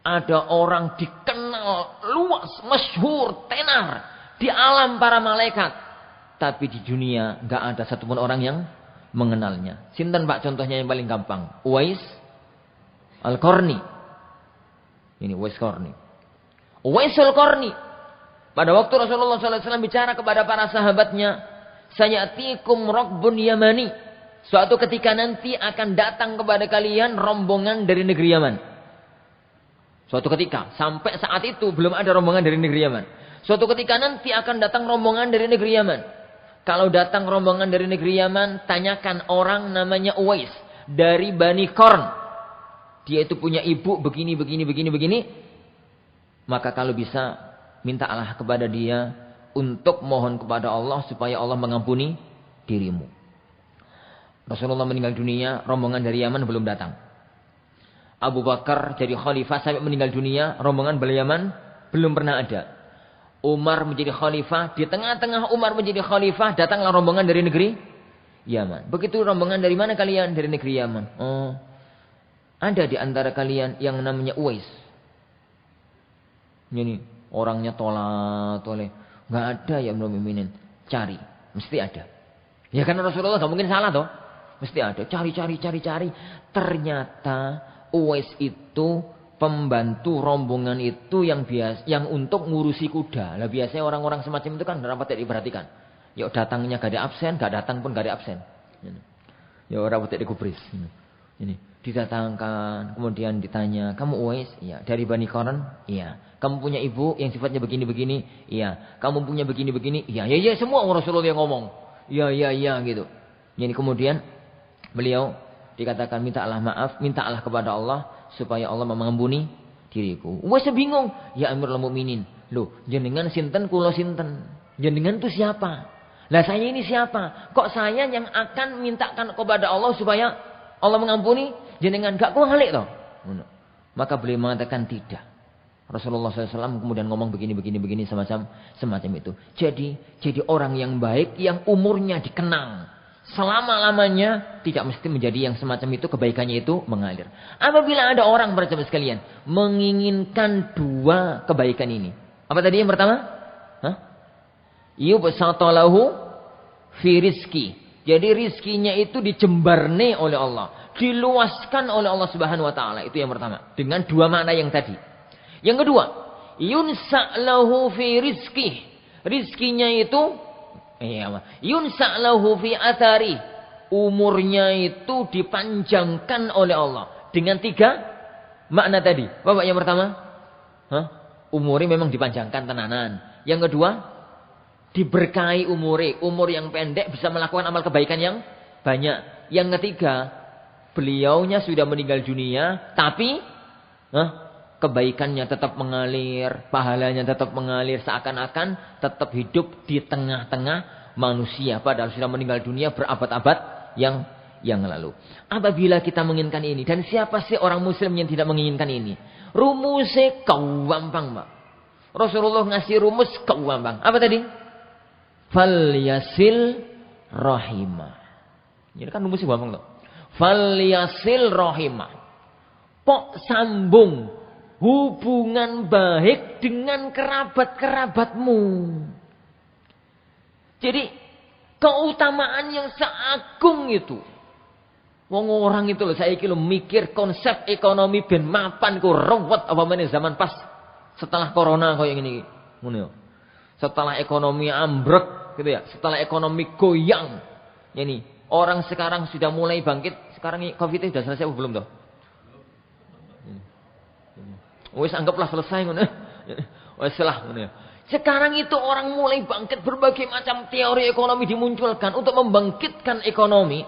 [SPEAKER 1] Ada orang dikenal luas, masyhur, tenar. Di alam para malaikat. Tapi di dunia gak ada satupun orang yang mengenalnya. Sinten Pak contohnya yang paling gampang? Uwais Al-Qarni. Ini Uwais Qarni. Uwais Al-Qarni. Pada waktu Rasulullah SAW bicara kepada para sahabatnya. Sayatikum rokbun yamani. Suatu ketika nanti akan datang kepada kalian rombongan dari negeri Yaman. Suatu ketika. Sampai saat itu belum ada rombongan dari negeri Yaman. Suatu ketika nanti akan datang rombongan dari negeri Yaman. Kalau datang rombongan dari negeri Yaman, tanyakan orang namanya Uwais. Dari Bani Qarn. Dia itu punya ibu begini. Maka kalau bisa, mintalah kepada dia untuk mohon kepada Allah supaya Allah mengampuni dirimu. Rasulullah meninggal dunia, rombongan dari Yaman belum datang. Abu Bakar jadi khalifah sampai meninggal dunia, rombongan dari Yaman belum pernah ada. Umar menjadi khalifah, di tengah-tengah Umar menjadi khalifah, datanglah rombongan dari negeri Yaman. Begitu rombongan dari mana kalian? Dari negeri Yaman. Oh, ada di antara kalian yang namanya Uwais. Ini orangnya toleh. Nggak ada ya mu'minin. Cari, mesti ada. Ya karena Rasulullah nggak mungkin salah toh. Mesti ada. Cari. Ternyata Uwais itu pembantu rombongan itu yang untuk ngurusi kuda. Lah biasanya orang-orang semacam itu kan rapat diperhatikan. Yuk datangnya gak ada absen, gak datang pun gak ada absen. Ya orang rapat digubris. Ini didatangkan, kemudian ditanya, "Kamu Uwais?" "Iya." "Dari Bani Qarn?" "Iya." "Kamu punya ibu yang sifatnya begini-begini?" "Iya." "Kamu punya begini-begini?" "Iya." "Ya semua Rasulullah yang ngomong." Iya gitu. Jadi kemudian beliau dikatakan mintalah kepada Allah supaya Allah mengampuni diriku. Uwais bingung. "Ya Amirul Mukminin, loh jenengan sinten kula sinten? Jenengan itu siapa? Lah saya ini siapa? Kok saya yang akan mintakan kepada Allah supaya Allah mengampuni? Jenengan gak kualik toh?" Maka beliau mengatakan tidak. Rasulullah SAW kemudian ngomong begini semacam itu. Jadi orang yang baik yang umurnya dikenang selama-lamanya tidak mesti menjadi yang semacam itu, kebaikannya itu mengalir. Apabila ada orang para jemaah sekalian menginginkan dua kebaikan ini. Apa tadi yang pertama? Yubsatalahu fi rizki. Jadi rizkinya itu dijembarne oleh Allah, diluaskan oleh Allah Subhanahu wa taala. Itu yang pertama. Dengan dua makna yang tadi. Yang kedua, yunsa'lahu fi rizki. Rizkinya itu yunsa'lahu fi athari. Umurnya itu dipanjangkan oleh Allah. Dengan tiga makna tadi. Bapak yang pertama, umurnya memang dipanjangkan tenanan. Yang kedua, diberkahi umurnya. Umur yang pendek bisa melakukan amal kebaikan yang banyak. Yang ketiga, beliaunya sudah meninggal dunia, tapi kebaikannya tetap mengalir, pahalanya tetap mengalir, seakan-akan tetap hidup di tengah-tengah manusia, padahal sudah meninggal dunia berabad-abad yang lalu. Apabila kita menginginkan ini, dan siapa sih orang muslim yang tidak menginginkan ini? Rumusnya gampang, Pak. Rasulullah ngasih rumus gampang. Apa tadi? Fal yasil rahimah. Ini kan mesti ngomong tuh. Falyasil rahimah. Pok sambung hubungan baik dengan kerabat-kerabatmu. Jadi keutamaan yang seagung itu. Wong orang itu loh, saya kira mikir konsep ekonomi ben mapan ku ruwet apa meneh zaman pas setelah corona kayak gini. Ngono. Setelah ekonomi ambruk gitu ya, setelah ekonomi goyang. Ini orang sekarang sudah mulai bangkit. Sekarang ini Covid sudah selesai atau belum toh? Wes anggaplah selesai ngono. Wes salah ngono. Sekarang itu orang mulai bangkit, berbagai macam teori ekonomi dimunculkan untuk membangkitkan ekonomi.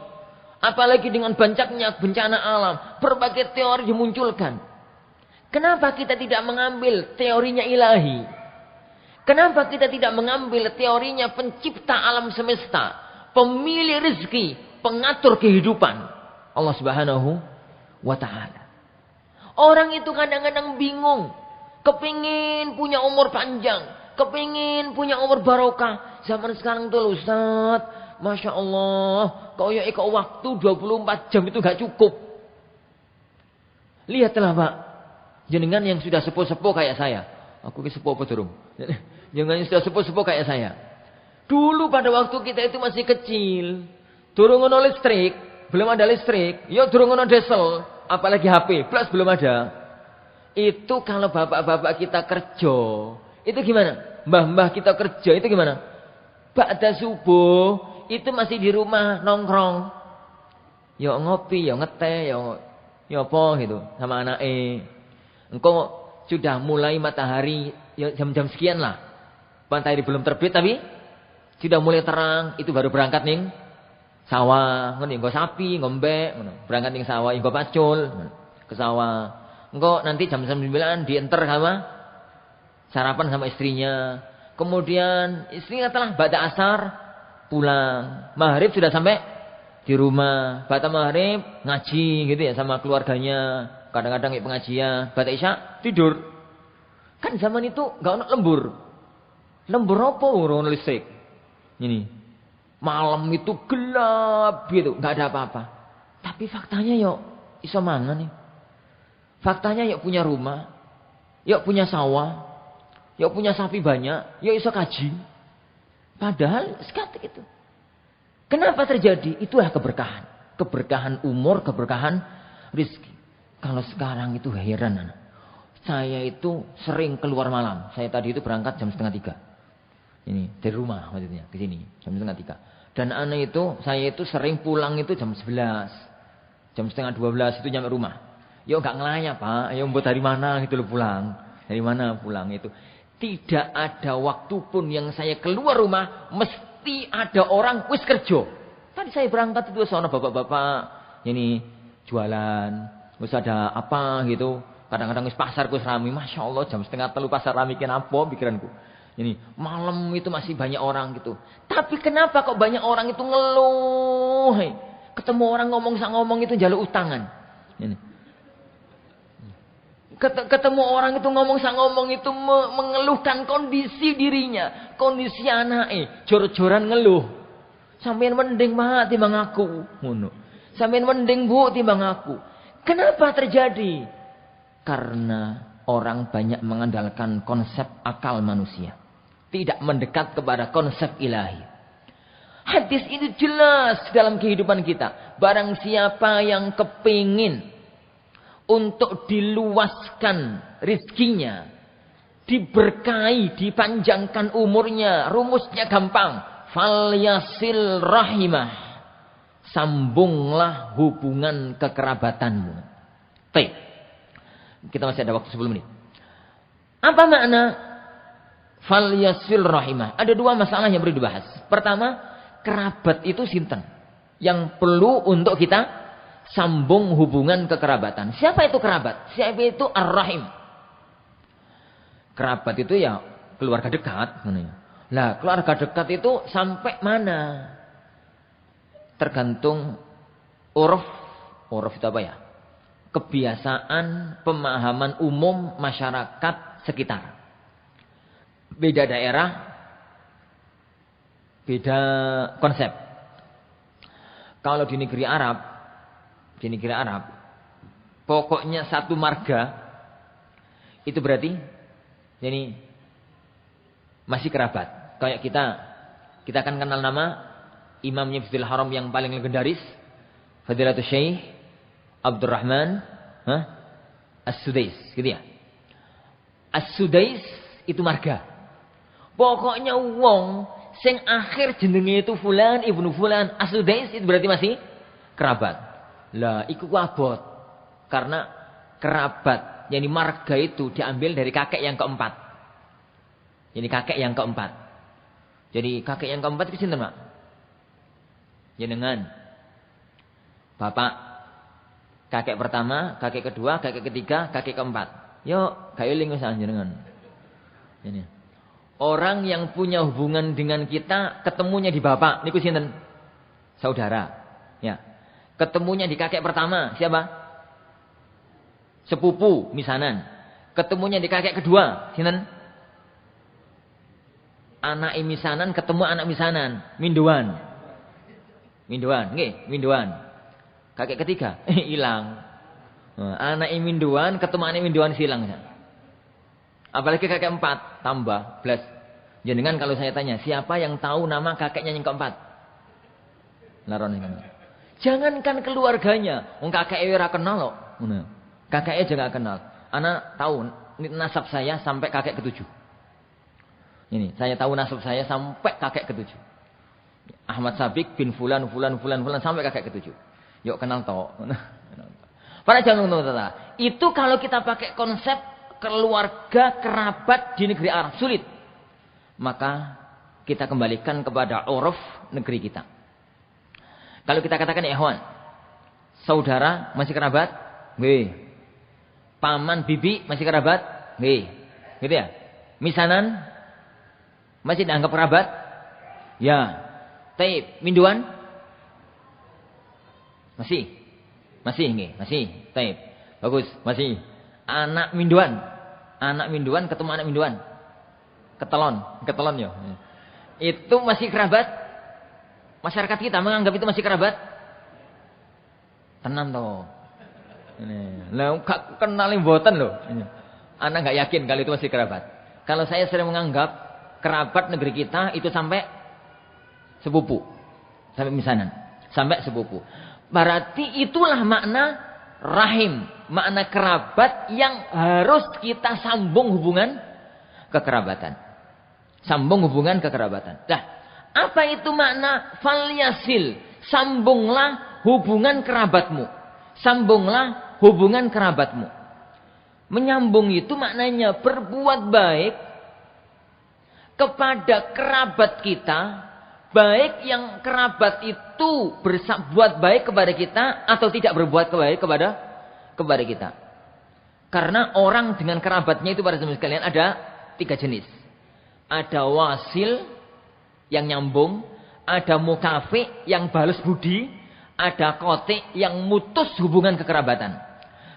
[SPEAKER 1] Apalagi dengan banyaknya bencana alam, berbagai teori dimunculkan. Kenapa kita tidak mengambil teorinya ilahi? Kenapa kita tidak mengambil teorinya pencipta alam semesta, pemilik rezeki, pengatur kehidupan Allah Subhanahu wa taala? Orang itu kadang-kadang bingung, kepingin punya umur panjang, kepingin punya umur barokah. Zaman sekarang tuh Ustaz, Masya Allah, kau ya iko waktu 24 jam itu gak cukup. Lihatlah Pak, jenengan yang sudah sepuh-sepuh kayak saya. Aku ke sepuh apa durung? Jenengan yang sudah sepuh-sepuh kayak saya. Dulu pada waktu kita itu masih kecil, durung ono listrik, belum ada listrik, ya durung ono diesel, apalagi HP, plus belum ada. Itu kalau bapak-bapak kita kerja, itu gimana? Mbah-mbah kita kerja, itu gimana? Ba'da subuh, itu masih di rumah nongkrong. Ya ngopi, ya ngeteh, ya apa gitu sama anake. Engkau sudah mulai matahari ya jam-jam sekian lah. Matahari belum terbit tapi sudah mulai terang, itu baru berangkat ning sawah, ngono nggo sapi, ngombe, ngono. Berangkat ning sawah, nggo pacul ke sawah. Engkau nanti jam 9 dienter sama sarapan sama istrinya. Kemudian istrinya telah ba'da asar pulang. Maghrib sudah sampai di rumah. Ba'da maghrib ngaji gitu ya sama keluarganya. Kadang-kadang pengajian. Ba'da isya tidur. Kan zaman itu enggak ono lembur. Lembur apa urung listrik. Ini. Malam itu gelap gitu, enggak ada apa-apa. Tapi faktanya yo iso mangan nih. Faktanya yo punya rumah, yo punya sawah, yo punya sapi banyak, yo iso kaji. Padahal sekatik itu. Kenapa terjadi? Itulah keberkahan. Keberkahan umur, keberkahan rezeki. Kalau sekarang itu heran anak. Saya itu sering keluar malam. Saya tadi itu berangkat jam 2:30. Ini dari rumah maksudnya ke sini jam 2:30. Dan anak itu saya itu sering pulang itu jam 11. Jam 11:30 itu nyampe rumah. Ya enggak ngelayap, Pak. Ya buat dari mana gitu lo pulang. Dari mana pulang itu. Tidak ada waktu pun yang saya keluar rumah mesti ada orang wis kerja. Tadi saya berangkat itu sono bapak-bapak ini jualan, wis ada apa gitu. Kadang-kadang wis pasar wis rame. Masya Allah jam 2:30 pasar rame kenapa pikiranku. Ini malam itu masih banyak orang gitu. Tapi kenapa kok banyak orang itu ngeluh? Ketemu orang ngomong itu jaluk utangan. Ini. Ketemu orang itu ngomong itu mengeluhkan kondisi dirinya, kondisi anake, jor-joran ngeluh. Sampeyan mending mah timbang aku, ngono. Sampeyan mending Bu timbang aku. Kenapa terjadi? Karena orang banyak mengandalkan konsep akal manusia, tidak mendekat kepada konsep ilahi. Hadis ini jelas dalam kehidupan kita. Barang siapa yang kepingin untuk diluaskan rizkinya, diberkahi, dipanjangkan umurnya, rumusnya gampang. Falyasil rahimah. Sambunglah hubungan kekerabatanmu. Baik. Kita masih ada waktu 10 menit. Apa makna falyasil rahimah? Ada dua masalah yang perlu dibahas. Pertama, kerabat itu sinten yang perlu untuk kita sambung hubungan kekerabatan. Siapa itu kerabat? Siapa itu ar-rahim? Kerabat itu ya keluarga dekat. Nah, keluarga dekat itu sampai mana? Tergantung uruf. Uruf itu apa ya? Kebiasaan, pemahaman umum masyarakat sekitar. Beda daerah, beda konsep. Kalau di negeri Arab, pokoknya satu marga itu berarti jadi masih kerabat. Kayak kita akan kenal nama imamnya Masjidil Haram yang paling legendaris, Fadilatul Syekh Abdurrahman As-Sudais, gitu ya. As-Sudais itu marga. Pokoknya wong sing akhir jenenge itu fulan ibnu fulan, As-Sudais itu berarti masih kerabat. Lah iku abot. Karena kerabat, yakni marga itu diambil dari kakek yang keempat. Jadi kakek yang keempat. Jadi kakek yang keempat itu sinten, Pak? Jenengan. Bapak. Kakek pertama, kakek kedua, kakek ketiga, kakek keempat. Yo, kayak eling wis jenengan. Ini. Orang yang punya hubungan dengan kita ketemunya di bapak, niku sinten? Saudara. Ya. Ketemunya di kakek pertama, siapa? Sepupu misanan. Ketemunya di kakek kedua, sinten? Anak misanan ketemu anak misanan, minduan. Nggih, minduan. Kakek ketiga hilang. Anak minduan ketemu anak minduan silang. Apalagi kakek empat tambah belas. Jenengan kalau saya tanya, siapa yang tahu nama kakeknya yang keempat? Laron. Jangankan keluarganya, wong kakeknya ora kenal kok. Kakeknya juga kenal. Anak tahu nasab saya sampai kakek ketujuh. Ini, saya tahu nasab saya sampai kakek ketujuh. Ahmad Sabik bin fulan sampai kakek ketujuh. Yuk kenal toh. Para jangan lupa. Itu kalau kita pakai konsep keluarga kerabat di negeri Arab sulit. Maka kita kembalikan kepada uruf negeri kita. Kalau kita katakan ikhwan, saudara masih kerabat? Nggih. Paman bibi masih kerabat? Nggih. Gitu ya? Misanan masih dianggap kerabat? Ya. Taib, minduan? Masih nggih, masih. Taib. Bagus, masih. Anak minduan ketemu anak minduan. Ketelon ya. Itu masih kerabat? Masyarakat kita menganggap itu masih kerabat? Tenang toh. Ini, lah gak kenalin mboten lho. Anak enggak yakin kalau itu masih kerabat. Kalau saya sering menganggap kerabat negeri kita itu sampai sepupu. Sampai misanan, sampai sepupu. Berarti itulah makna rahim, makna kerabat yang harus kita sambung hubungan kekerabatan. Sambung hubungan kekerabatan. Nah, apa itu makna falyasil? Sambunglah hubungan kerabatmu. Sambunglah hubungan kerabatmu. Menyambung itu maknanya berbuat baik kepada kerabat kita. Baik yang kerabat itu berbuat baik kepada kita atau tidak berbuat baik kepada kita. Karena orang dengan kerabatnya itu pada zaman sekalian ada 3 jenis. Ada wasil yang nyambung, ada mukafi yang balas budi, ada qati yang mutus hubungan kekerabatan.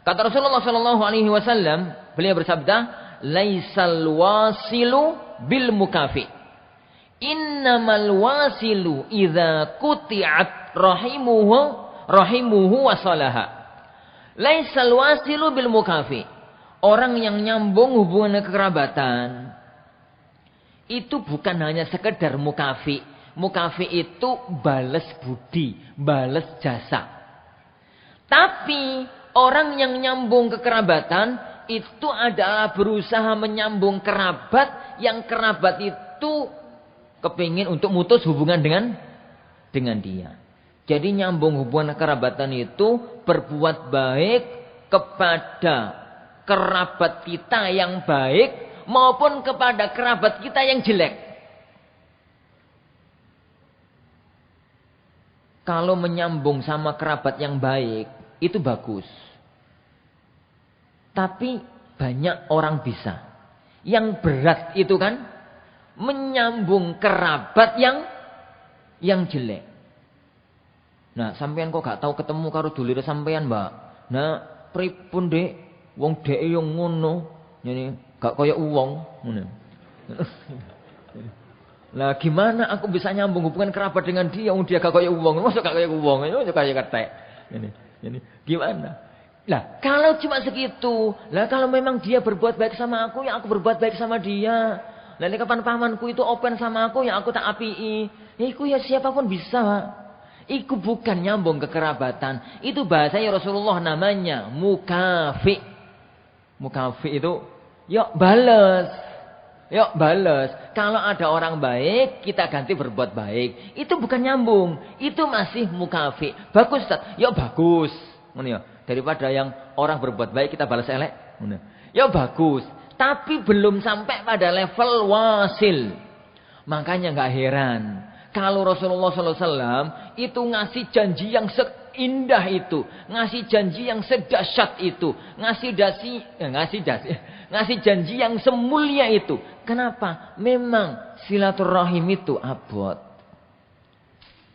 [SPEAKER 1] Kata Rasulullah SAW, beliau bersabda, "Laisal wasilu bil mukafi. Innamal wasilu idza quti'at rahimuhu wasalaha." Laisal wasilu bil mukafi. Orang yang nyambung hubungan kekerabatan itu bukan hanya sekedar mukafi. Mukafi itu balas budi, balas jasa. Tapi orang yang nyambung kekerabatan itu adalah berusaha menyambung kerabat yang kerabat itu kepingin untuk mutus hubungan dengan dia. Jadi nyambung hubungan kerabatan itu berbuat baik kepada kerabat kita yang baik maupun kepada kerabat kita yang jelek. Kalau menyambung sama kerabat yang baik itu bagus. Tapi banyak orang bisa. Yang berat itu kan menyambung kerabat yang jelek. Nah, sampean kok gak tahu ketemu karo dulur sampean, Mbak. Nah, pripun, Dek? Wong dek yo ngono. Ngene, gak kaya wong ngono. Lah gimana aku bisa nyambung hubungan kerabat dengan dia? Dia gak kaya wong, mosok gak kaya wong, mosok kaya ketek. Ini gimana? Lah kalau cuma segitu, lah kalau memang dia berbuat baik sama aku, ya aku berbuat baik sama dia. Lah nek kapan pamanku itu open sama aku, ya aku tak apii. Iku ya siapapun bisa. Iku bukan nyambung kekerabatan. Itu bahasanya Rasulullah namanya mukafi. Mukafi itu yuk bales. Yuk bales. Kalau ada orang baik, kita ganti berbuat baik. Itu bukan nyambung. Itu masih mukafi. Bagus Ustaz. Yuk bagus. Daripada yang orang berbuat baik kita balas elek. Yuk bagus. Tapi belum sampai pada level wasil. Makanya nggak heran. Kalau Rasulullah SAW itu ngasih janji yang seindah itu. Ngasih janji yang sedahsyat itu. Ngasih janji yang semulia itu. Kenapa? Memang silaturahim itu abot.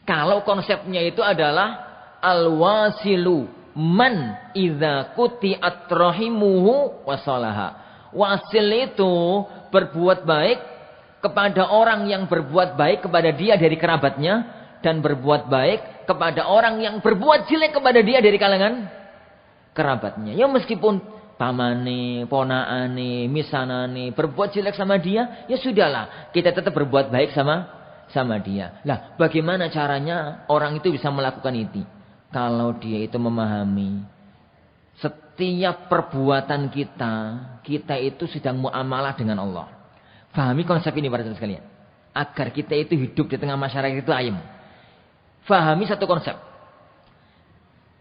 [SPEAKER 1] Kalau konsepnya itu adalah al-wasilu man idza quti'at rahimuhu wasalaha. Wasil itu berbuat baik kepada orang yang berbuat baik kepada dia dari kerabatnya, dan berbuat baik kepada orang yang berbuat jelek kepada dia dari kalangan kerabatnya. Ya meskipun pamane, ponaane, misanane berbuat jelek sama dia, ya sudahlah, kita tetap berbuat baik sama dia. Lah, bagaimana caranya orang itu bisa melakukan itu? Kalau dia itu memahami setiap perbuatan kita itu sedang muamalah dengan Allah. Fahami konsep ini para sekalian. Agar kita itu hidup di tengah masyarakat itu ayem. Fahami satu konsep.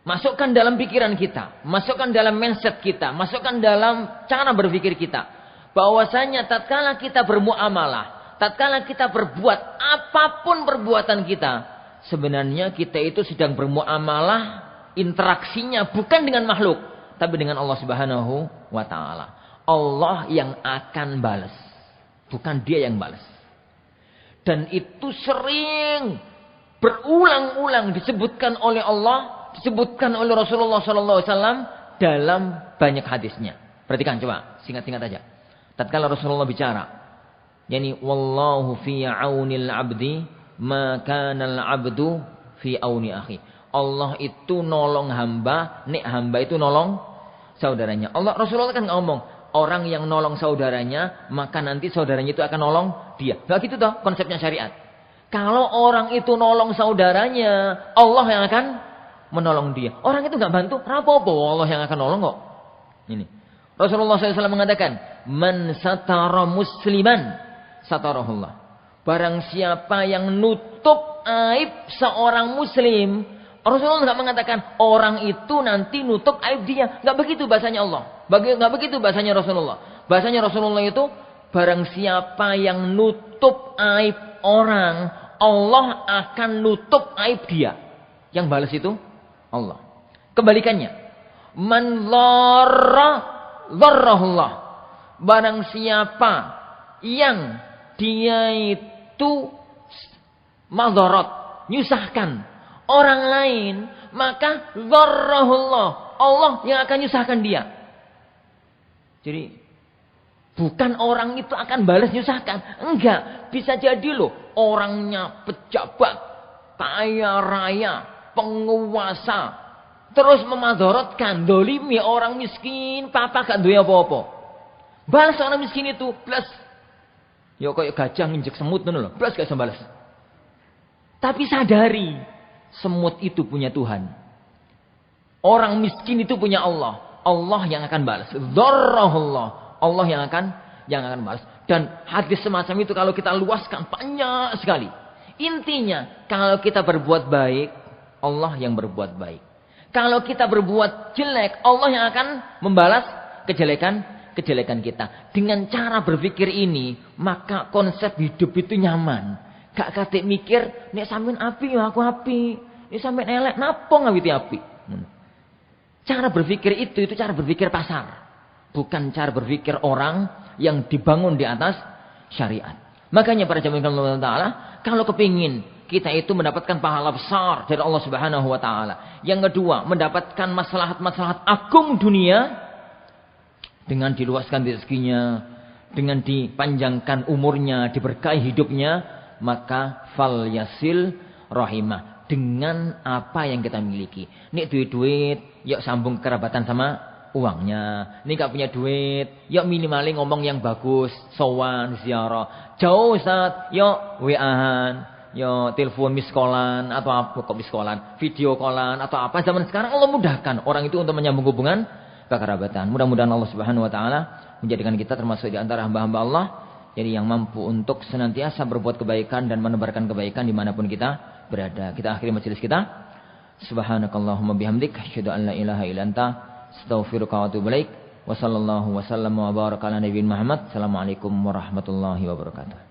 [SPEAKER 1] Masukkan dalam pikiran kita. Masukkan dalam mindset kita. Masukkan dalam cara berpikir kita. Bahwasanya tatkala kita bermuamalah. Tatkala kita berbuat apapun perbuatan kita. Sebenarnya kita itu sedang bermuamalah. Interaksinya bukan dengan makhluk. Tapi dengan Allah Subhanahu wa ta'ala. Allah yang akan balas. Bukan dia yang balas. Dan itu sering berulang-ulang disebutkan oleh Allah, disebutkan oleh Rasulullah SAW dalam banyak hadisnya. Perhatikan coba, singkat-singkat aja. Tatkala Rasulullah bicara, yani wallahu fi aunil abdi ma kana al abdu fi auni akhi. Allah itu nolong hamba, nek hamba itu nolong saudaranya. Rasulullah kan ngomong, orang yang nolong saudaranya, maka nanti saudaranya itu akan nolong dia. Gak gitu toh konsepnya syariat. Kalau orang itu nolong saudaranya, Allah yang akan menolong dia. Orang itu gak bantu, rapopo Allah yang akan nolong kok. Ini. Rasulullah SAW mengatakan, man satara musliman satarahullah. Barang siapa yang nutup aib seorang muslim, Rasulullah nggak mengatakan orang itu nanti nutup aib dia. Nggak begitu bahasanya Allah. Nggak begitu bahasanya Rasulullah. Bahasanya Rasulullah itu barang siapa yang nutup aib orang, Allah akan nutup aib dia. Yang balas itu Allah. Kebalikannya, man dharrahullah. Barang siapa yang dia itu madharat, nyusahkan orang lain, maka dharrahullah, Allah yang akan nyusahkan dia. Jadi bukan orang itu akan balas nyusahkan, enggak. Bisa jadi loh orangnya pejabat, kaya raya, penguasa, terus memadharatkan, dolimi orang miskin, papa gak duwe apa-apa. Balas orang miskin itu plus, ya kayak gajah nginjek semut ngono lho, plus gak bisa balas. Tapi sadari, semut itu punya Tuhan. Orang miskin itu punya Allah. Allah yang akan balas. Dharrahullah. Allah yang akan balas. Dan hadis semacam itu kalau kita luaskan banyak sekali. Intinya, kalau kita berbuat baik, Allah yang berbuat baik. Kalau kita berbuat jelek, Allah yang akan membalas kejelekan kita. Dengan cara berpikir ini, maka konsep hidup itu nyaman. Gak katik mikir, nek sampean api ya aku api. Nek sampean elek napa ngawiti api. Cara berpikir itu cara berpikir pasar. Bukan cara berpikir orang yang dibangun di atas syariat. Makanya para jamaah Allah Ta'ala, kalau kepingin kita itu mendapatkan pahala besar dari Allah Subhanahu wa Ta'ala. Yang kedua, mendapatkan maslahat-maslahat agung dunia dengan diluaskan rezekinya, dengan dipanjangkan umurnya, diberkahi hidupnya, maka fal yasil rahimah, dengan apa yang kita miliki. Nek duit-duit, yuk sambung kerabatan sama uangnya. Nek gak punya duit, yuk minimalin ngomong yang bagus, sowan, ziarah. Jauh Ustaz, yuk WA-an, yuk telepon miskolan atau apa kok miskolan, video callan atau apa. Zaman sekarang Allah mudahkan orang itu untuk menyambung hubungan kekerabatan. Mudah-mudahan Allah Subhanahu wa taala menjadikan kita termasuk di antara hamba-hamba Allah jadi yang mampu untuk senantiasa berbuat kebaikan dan menebarkan kebaikan dimanapun kita berada. Kita akhiri majelis kita. Subhanakallahumma bihamdik, asyhadu an la ilaha illa anta, astaghfiruka wa atubu ilaik. Wa sallallahu wa sallam wa baraka ala nabiyina Muhammad. Assalamualaikum warahmatullahi wabarakatuh.